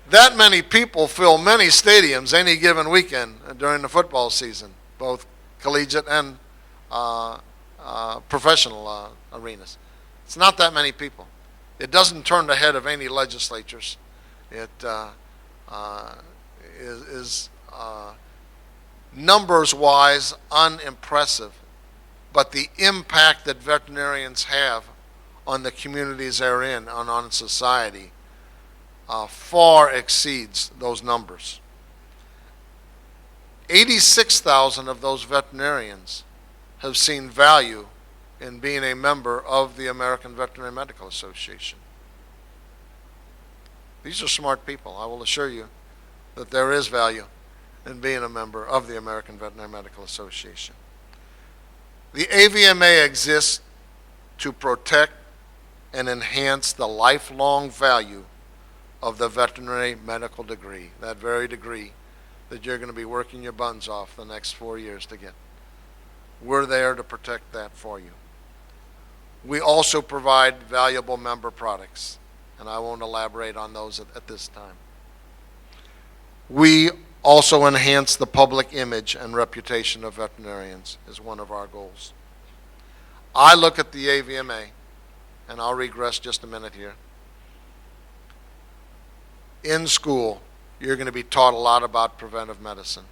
That many people fill many stadiums any given weekend during the football season, both collegiate and professional arenas. It's not that many people. It doesn't turn the head of any legislatures. It is numbers-wise unimpressive, but the impact that veterinarians have on the communities they're in and on society far exceeds those numbers. 86,000 of those veterinarians have seen value in being a member of the American Veterinary Medical Association. These are smart people. I will assure you that there is value in being a member of the American Veterinary Medical Association. The AVMA exists to protect and enhance the lifelong value of the veterinary medical degree, that very degree that you're going to be working your buns off the next 4 years to get. We're there to protect that for you. We also provide valuable member products, and I won't elaborate on those at this time. We also enhance the public image and reputation of veterinarians is one of our goals. I look at the AVMA, and I'll regress just a minute here. In school, you're going to be taught a lot about preventive medicine.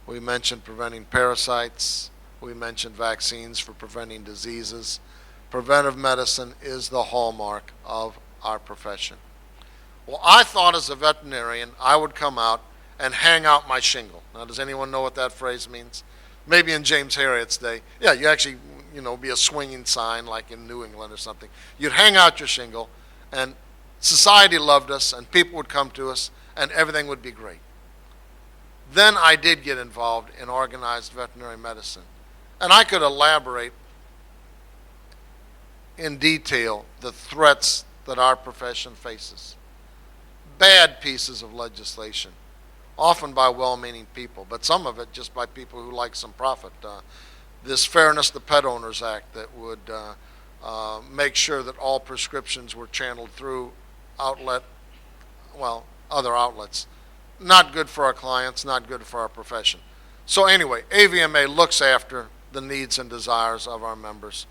We mentioned preventing parasites. We mentioned vaccines for preventing diseases. Preventive medicine is the hallmark of our profession. Well, I thought as a veterinarian, I would come out and hang out my shingle. Now, does anyone know what that phrase means? Maybe in James Harriet's day. Yeah, you actually, be a swinging sign like in New England or something. You'd hang out your shingle, and society loved us, and people would come to us, and everything would be great. Then I did get involved in organized veterinary medicine, and I could elaborate in detail the threats that our profession faces. Bad pieces of legislation, often by well-meaning people, but some of it just by people who like some profit. This Fairness to Pet Owners Act that would make sure that all prescriptions were channeled through other outlets. Not good for our clients, not good for our profession. So anyway, AVMA looks after the needs and desires of our members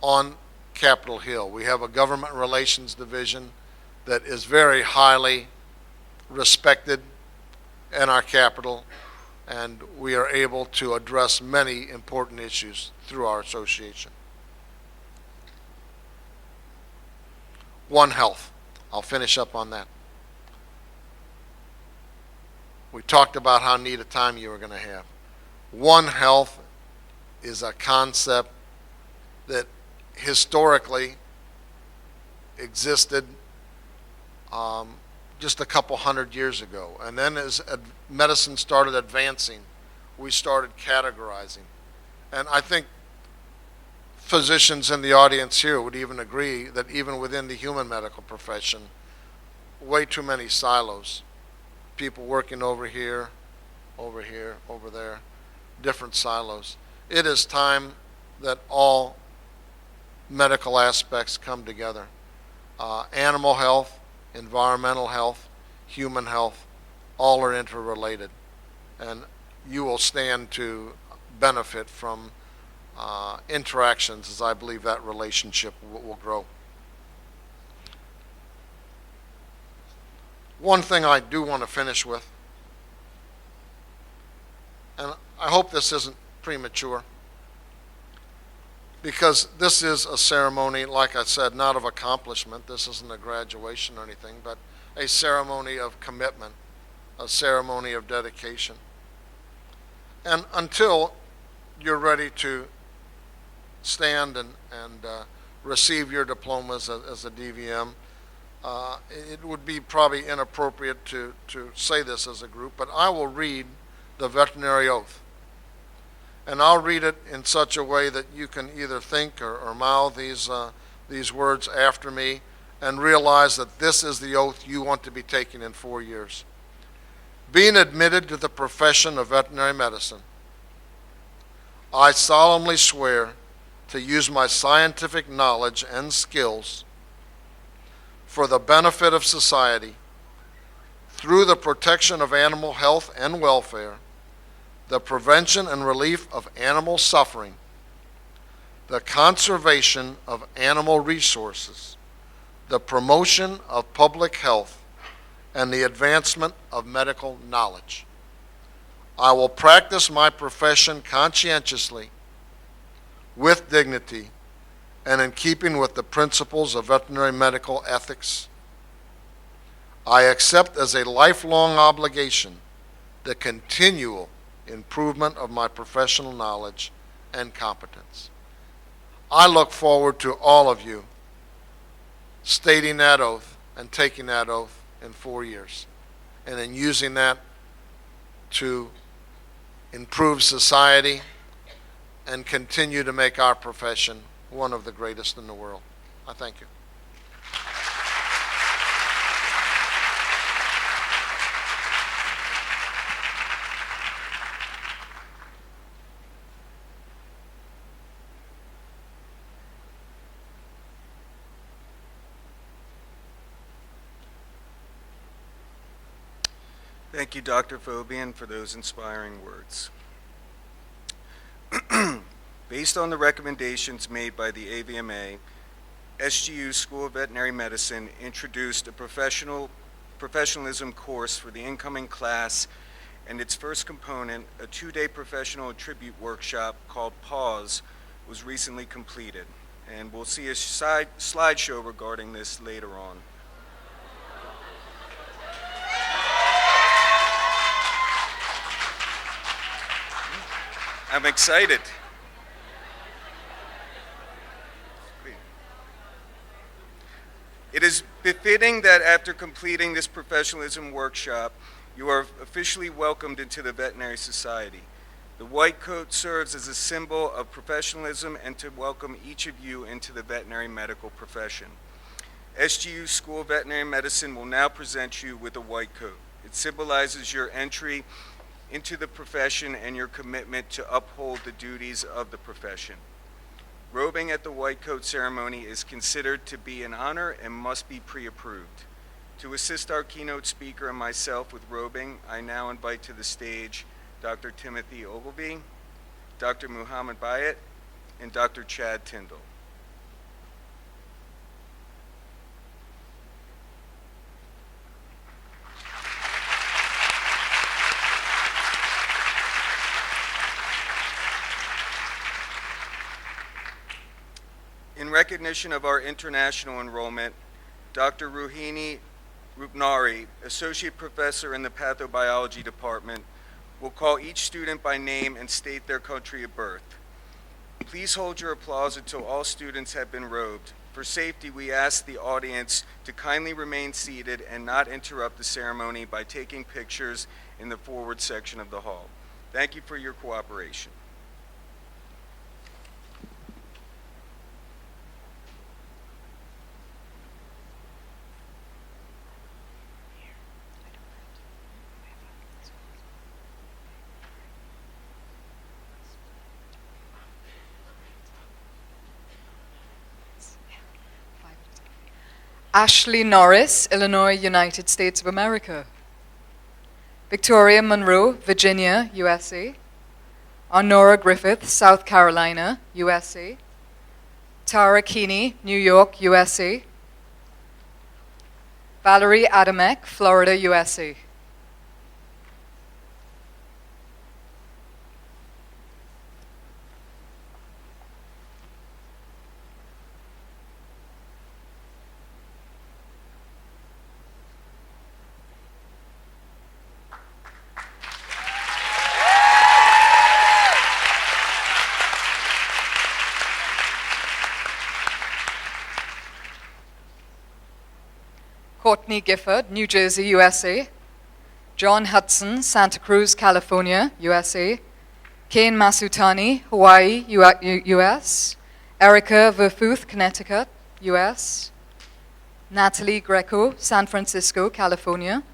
on Capitol Hill. We have a government relations division that is very highly respected in our capital, and we are able to address many important issues through our association. One Health. I'll finish up on that. We talked about how neat a time you were going to have. One Health is a concept that historically existed just a couple hundred years ago. And then as medicine started advancing, we started categorizing. And I think physicians in the audience here would even agree that even within the human medical profession, way too many silos. People working over here, over there, different silos. It is time that all medical aspects come together. Animal health, environmental health, human health, all are interrelated. And you will stand to benefit from interactions as I believe that relationship will grow. One thing I do want to finish with, and I hope this isn't premature, because this is a ceremony, like I said, not of accomplishment. This isn't a graduation or anything, but a ceremony of commitment, a ceremony of dedication. And until you're ready to stand and receive your diplomas as a DVM, it would be probably inappropriate to say this as a group, but I will read the veterinary oath. And I'll read it in such a way that you can either think or mouth these words after me and realize that this is the oath you want to be taking in 4 years. Being admitted to the profession of veterinary medicine, I solemnly swear to use my scientific knowledge and skills for the benefit of society through the protection of animal health and welfare, the prevention and relief of animal suffering, the conservation of animal resources, the promotion of public health, and the advancement of medical knowledge. I will practice my profession conscientiously, with dignity, and in keeping with the principles of veterinary medical ethics. I accept as a lifelong obligation the continual improvement of my professional knowledge and competence. I look forward to all of you stating that oath and taking that oath in 4 years, and then using that to improve society and continue to make our profession one of the greatest in the world. I thank you. Thank you, Dr. Fobian, for those inspiring words. Based on the recommendations made by the AVMA, SGU School of Veterinary Medicine introduced a professionalism course for the incoming class, and its first component, a 2-day professional tribute workshop called Pause, was recently completed. And we'll see a slideshow regarding this later on. I'm excited. It is befitting that after completing this professionalism workshop, you are officially welcomed into the veterinary society. The white coat serves as a symbol of professionalism and to welcome each of you into the veterinary medical profession. SGU School of Veterinary Medicine will now present you with a white coat. It symbolizes your entry into the profession and your commitment to uphold the duties of the profession. Robing at the white coat ceremony is considered to be an honor and must be pre-approved. To assist our keynote speaker and myself with robing, I now invite to the stage Dr. Timothy Ogilvie, Dr. Muhammad Bayat, and Dr. Chad Tyndall. In recognition of our international enrollment, Dr. Ruhini Rupnari, Associate Professor in the Pathobiology Department, will call each student by name and state their country of birth. Please hold your applause until all students have been robed. For safety, we ask the audience to kindly remain seated and not interrupt the ceremony by taking pictures in the forward section of the hall. Thank you for your cooperation. Ashley Norris, Illinois, United States of America. Victoria Monroe, Virginia, USA. Honora Griffith, South Carolina, USA. Tara Keeney, New York, USA. Valerie Adamek, Florida, USA. Courtney Gifford, New Jersey, USA. John Hudson, Santa Cruz, California, USA. Kane Masutani, Hawaii, US. Erica Verfuth, Connecticut, US. Natalie Greco, San Francisco, California.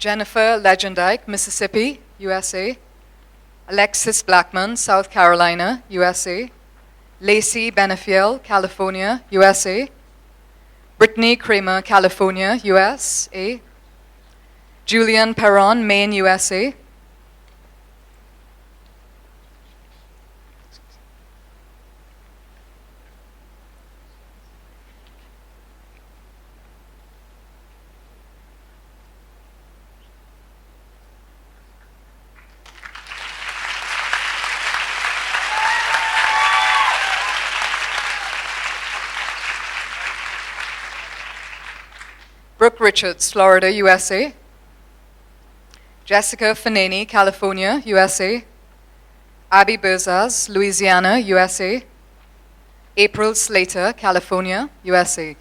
Jennifer Legendike, Mississippi, USA. Alexis Blackman, South Carolina, USA. Lacey Benefiel, California, USA. Brittany Kramer, California, USA. Julian Perron, Maine, USA. Brooke Richards, Florida, USA. Jessica Fanani, California, USA. Abby Berzaz, Louisiana, USA. April Slater, California, USA.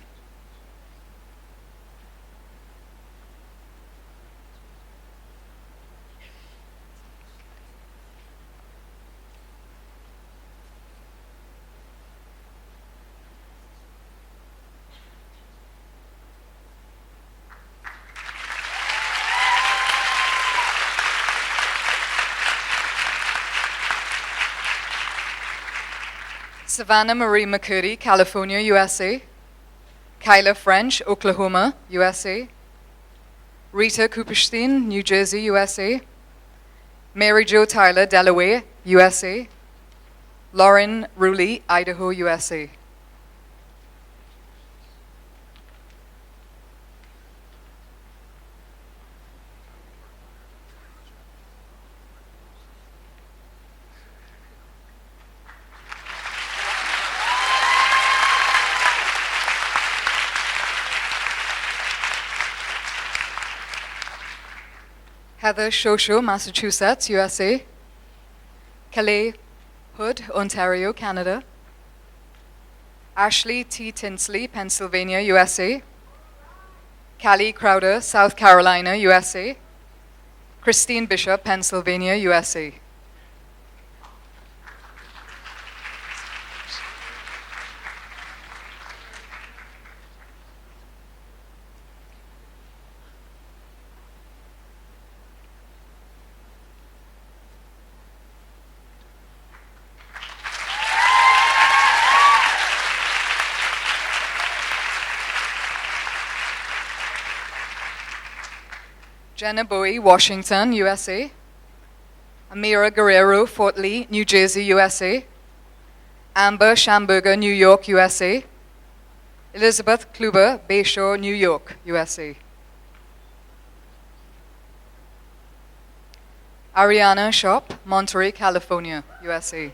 Savannah Marie McCurdy, California, USA. Kyla French, Oklahoma, USA. Rita Cooperstein, New Jersey, USA. Mary Jo Tyler, Delaware, USA. Lauren Ruley, Idaho, USA. Heather Shosho, Massachusetts, USA. Calais Hood, Ontario, Canada. Ashley T. Tinsley, Pennsylvania, USA. Callie Crowder, South Carolina, USA. Christine Bishop, Pennsylvania, USA. Jenna Bowie, Washington, USA. Amira Guerrero, Fort Lee, New Jersey, USA. Amber Schamberger, New York, USA. Elizabeth Kluber, Bayshore, New York, USA. Ariana Shop, Monterey, California, USA.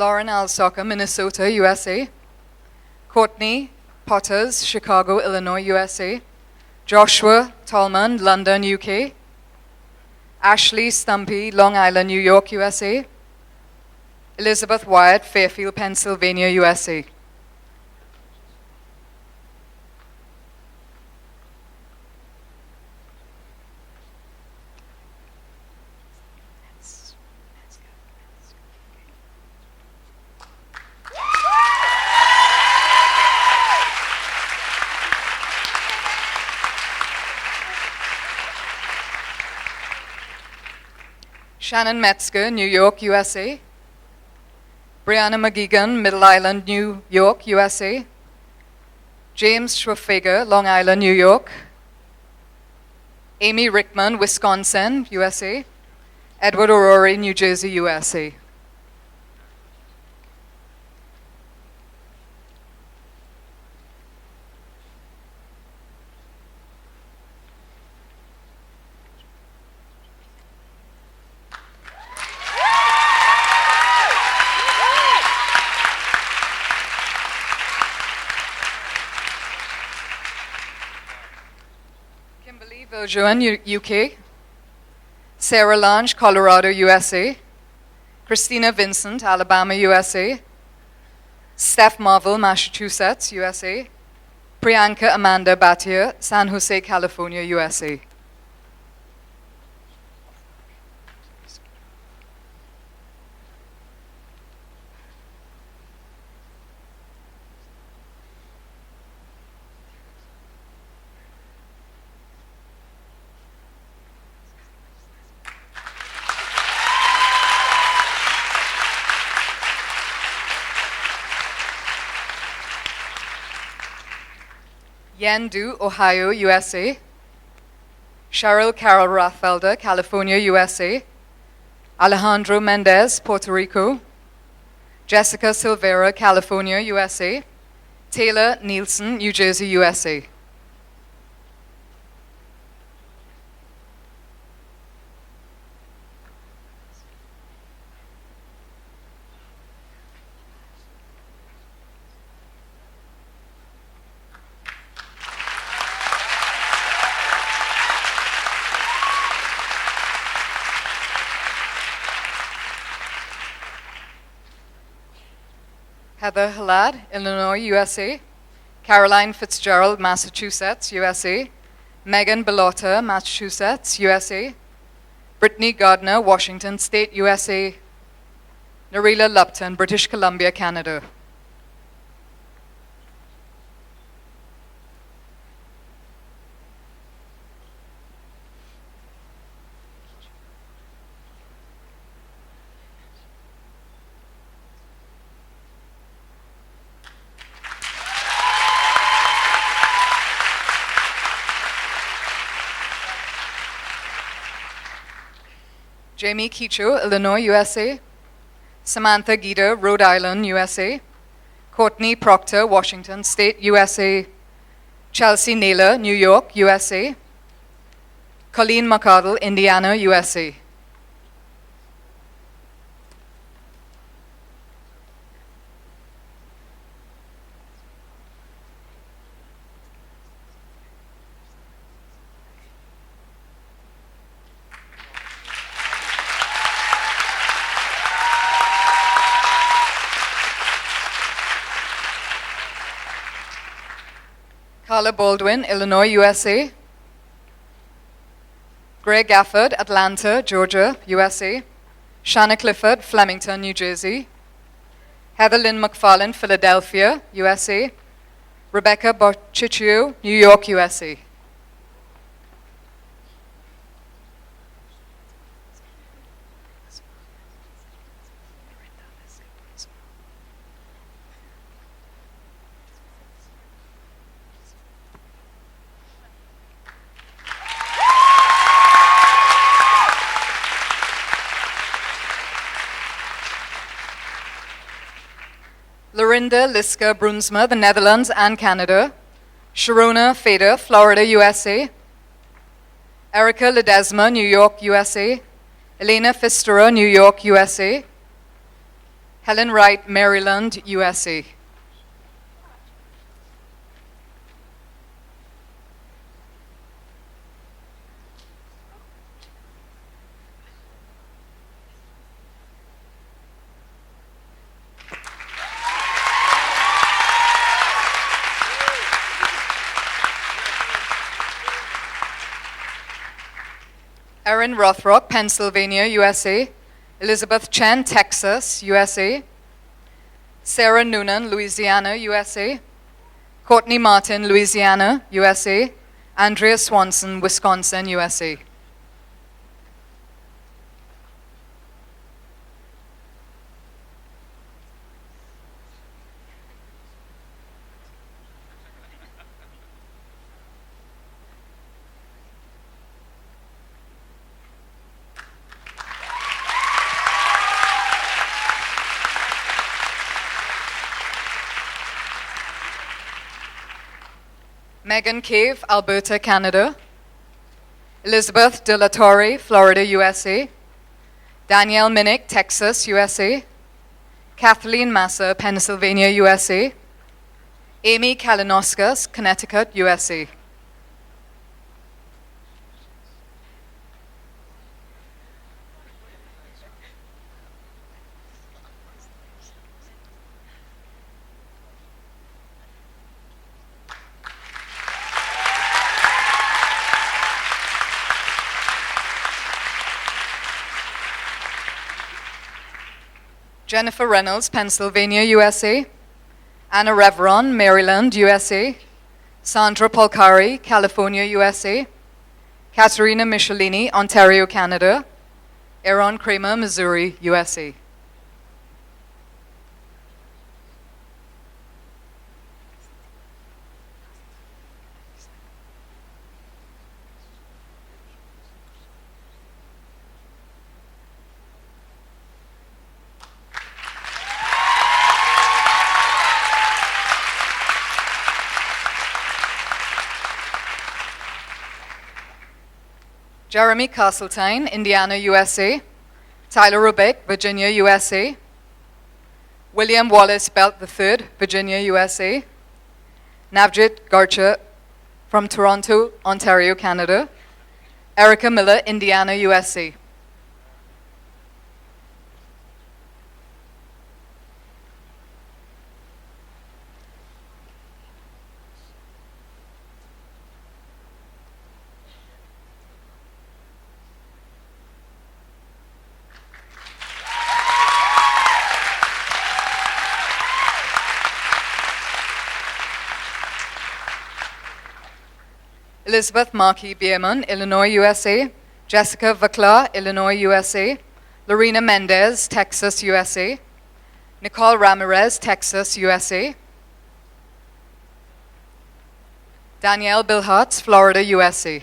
Lauren Alsoka, Minnesota, USA. Courtney Potters, Chicago, Illinois, USA. Joshua Tallman, London, UK. Ashley Stumpy, Long Island, New York, USA. Elizabeth Wyatt, Fairfield, Pennsylvania, USA. Shannon Metzger, New York, USA. Brianna McGeegan, Middle Island, New York, USA. James Schwafeger, Long Island, New York. Amy Rickman, Wisconsin, USA. Edward O'Rourke, New Jersey, USA. Joan, UK. Sarah Lange, Colorado, USA. Christina Vincent, Alabama, USA. Steph Marvel, Massachusetts, USA. Priyanka Amanda Bhatia, San Jose, California, USA. Yendu, Ohio, USA. Cheryl Carol Rathfelder, California, USA. Alejandro Mendez, Puerto Rico. Jessica Silvera, California, USA. Taylor Nielsen, New Jersey, USA. Heather Halad, Illinois, USA. Caroline Fitzgerald, Massachusetts, USA. Megan Bellotta, Massachusetts, USA. Brittany Gardner, Washington State, USA. Narila Lupton, British Columbia, Canada. Jamie Kicho, Illinois, USA. Samantha Gita, Rhode Island, USA. Courtney Proctor, Washington State, USA. Chelsea Naylor, New York, USA. Colleen McCardle, Indiana, USA. Carla Baldwin, Illinois, USA. Greg Gafford, Atlanta, Georgia, USA. Shanna Clifford, Flemington, New Jersey. Heather Lynn McFarland, Philadelphia, USA. Rebecca Bociccio, New York, USA. Lorinda Liska Brunsma, the Netherlands and Canada. Sharona Feder, Florida, USA. Erica Ledesma, New York, USA. Elena Fistura, New York, USA. Helen Wright, Maryland, USA. Erin Rothrock, Pennsylvania, USA. Elizabeth Chen, Texas, USA. Sarah Noonan, Louisiana, USA. Courtney Martin, Louisiana, USA. Andrea Swanson, Wisconsin, USA. Megan Cave, Alberta, Canada. Elizabeth De La Torre, Florida, USA. Danielle Minnick, Texas, USA. Kathleen Massa, Pennsylvania, USA. Amy Kalinauskas, Connecticut, USA. Jennifer Reynolds, Pennsylvania, USA. Anna Revron, Maryland, USA. Sandra Polcari, California, USA. Katerina Michelini, Ontario, Canada. Aaron Kramer, Missouri, USA. Jeremy Castletine, Indiana, USA. Tyler Robeck, Virginia, USA. William Wallace Belt III, Virginia, USA. Navjit Garcha from Toronto, Ontario, Canada. Erica Miller, Indiana, USA. Elizabeth Markey Bierman, Illinois, USA. Jessica Vacla, Illinois, USA. Lorena Mendez, Texas, USA. Nicole Ramirez, Texas, USA. Danielle Bilhartz, Florida, USA.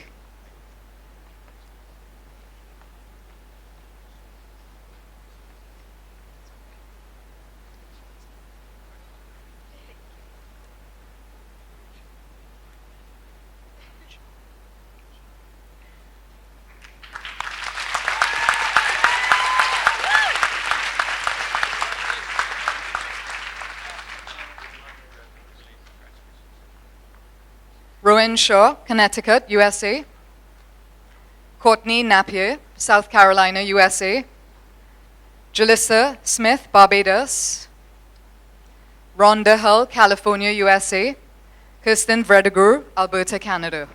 Rowan Shaw, Connecticut, USA. Courtney Napier, South Carolina, USA. Jalissa Smith, Barbados. Rhonda Hull, California, USA. Kirsten Vredegur, Alberta, Canada.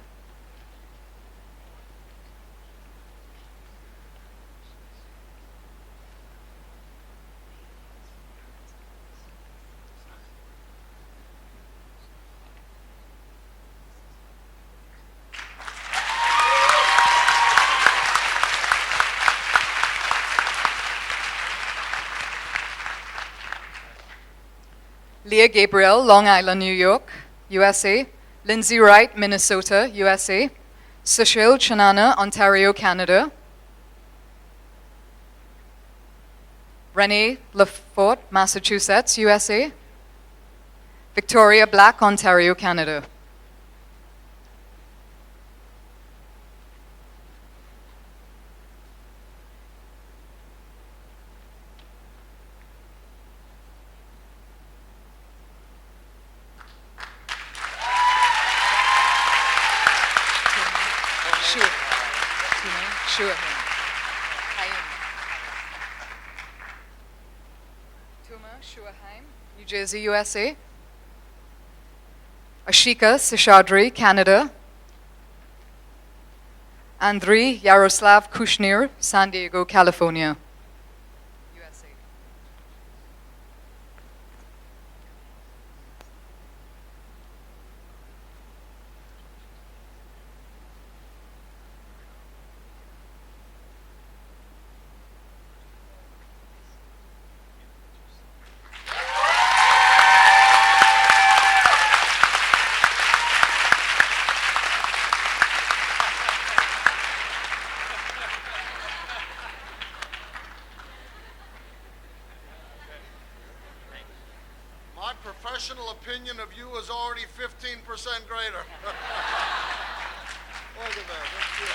Leah Gabriel, Long Island, New York, USA. Lindsay Wright, Minnesota, USA. Sushil Chanana, Ontario, Canada. Renee Lefort, Massachusetts, USA. Victoria Black, Ontario, Canada. Sure. Tuma Shuaheim, New Jersey, USA. Ashika Seshadri, Canada. Andriy Yaroslav Kushnir, San Diego, California, USA. My professional opinion of you is already 15% greater. Look at that. That's good.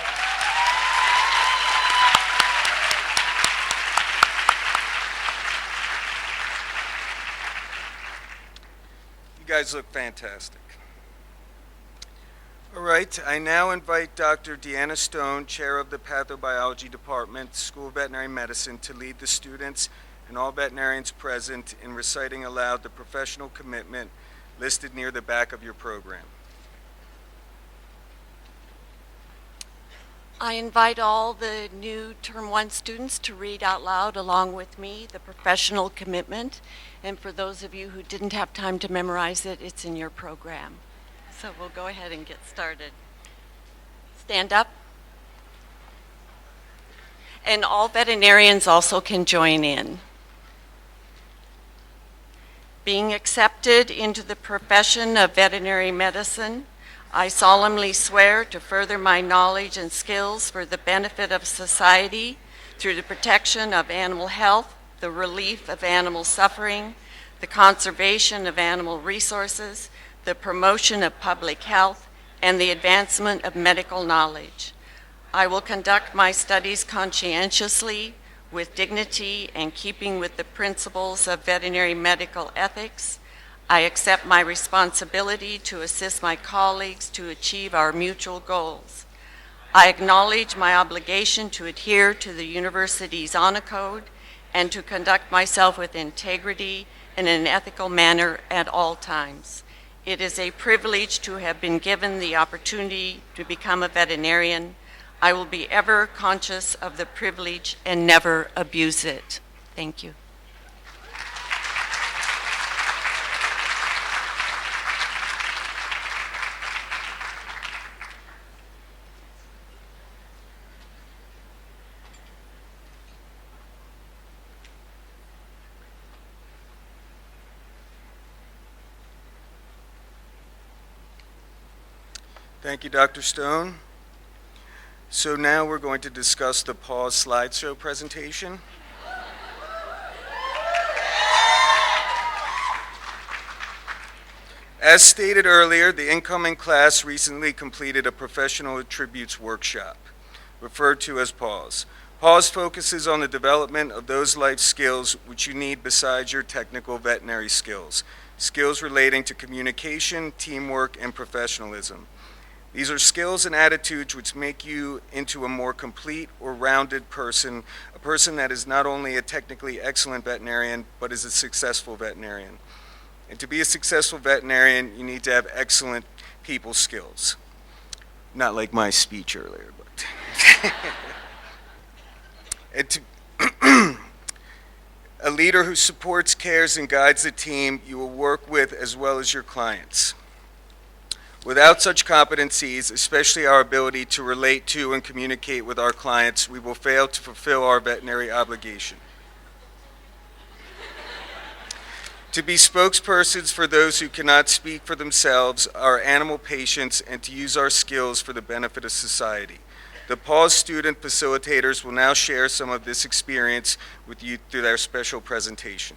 You guys look fantastic. All right, I now invite Dr. Deanna Stone, Chair of the Pathobiology Department, School of Veterinary Medicine, to lead the students and all veterinarians present in reciting aloud the professional commitment listed near the back of your program. I invite all the new Term 1 students to read out loud along with me the professional commitment. And for those of you who didn't have time to memorize it, it's in your program. So we'll go ahead and get started. Stand up. And all veterinarians also can join in. Being accepted into the profession of veterinary medicine, I solemnly swear to further my knowledge and skills for the benefit of society through the protection of animal health, the relief of animal suffering, the conservation of animal resources, the promotion of public health, and the advancement of medical knowledge. I will conduct my studies conscientiously, with dignity and keeping with the principles of veterinary medical ethics. I accept my responsibility to assist my colleagues to achieve our mutual goals. I acknowledge my obligation to adhere to the university's honor code and to conduct myself with integrity and in an ethical manner at all times. It is a privilege to have been given the opportunity to become a veterinarian. I will be ever conscious of the privilege and never abuse it. Thank you. Thank you, Dr. Stone. So now we're going to discuss the pause slideshow presentation. As stated earlier, the incoming class recently completed a professional attributes workshop, referred to as PAWS. PAWS focuses on the development of those life skills which you need besides your technical veterinary skills, skills relating to communication, teamwork, and professionalism. These are skills and attitudes which make you into a more complete or rounded person, a person that is not only a technically excellent veterinarian, but is a successful veterinarian. And to be a successful veterinarian, you need to have excellent people skills. Not like my speech earlier, but. And to a leader who supports, cares, and guides the team you will work with as well as your clients. Without such competencies, especially our ability to relate to and communicate with our clients, we will fail to fulfill our veterinary obligation. To be spokespersons for those who cannot speak for themselves, our animal patients, and to use our skills for the benefit of society. The PAWS student facilitators will now share some of this experience with you through their special presentation.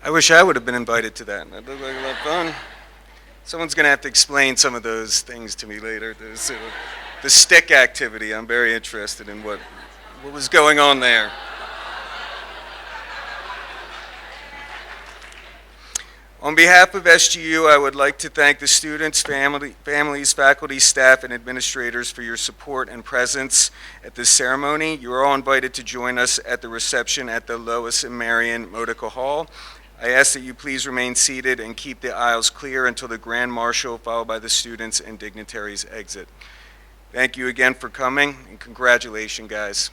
I wish I would have been invited to that. That looked like a lot of fun. Someone's going to have to explain some of those things to me later. The stick activity, I'm very interested in what was going on there. On behalf of SGU, I would like to thank the students, families, faculty, staff, and administrators for your support and presence at this ceremony. You are all invited to join us at the reception at the Lois and Marion Modica Hall. I ask that you please remain seated and keep the aisles clear until the Grand Marshal, followed by the students and dignitaries, exit. Thank you again for coming, and congratulations, guys.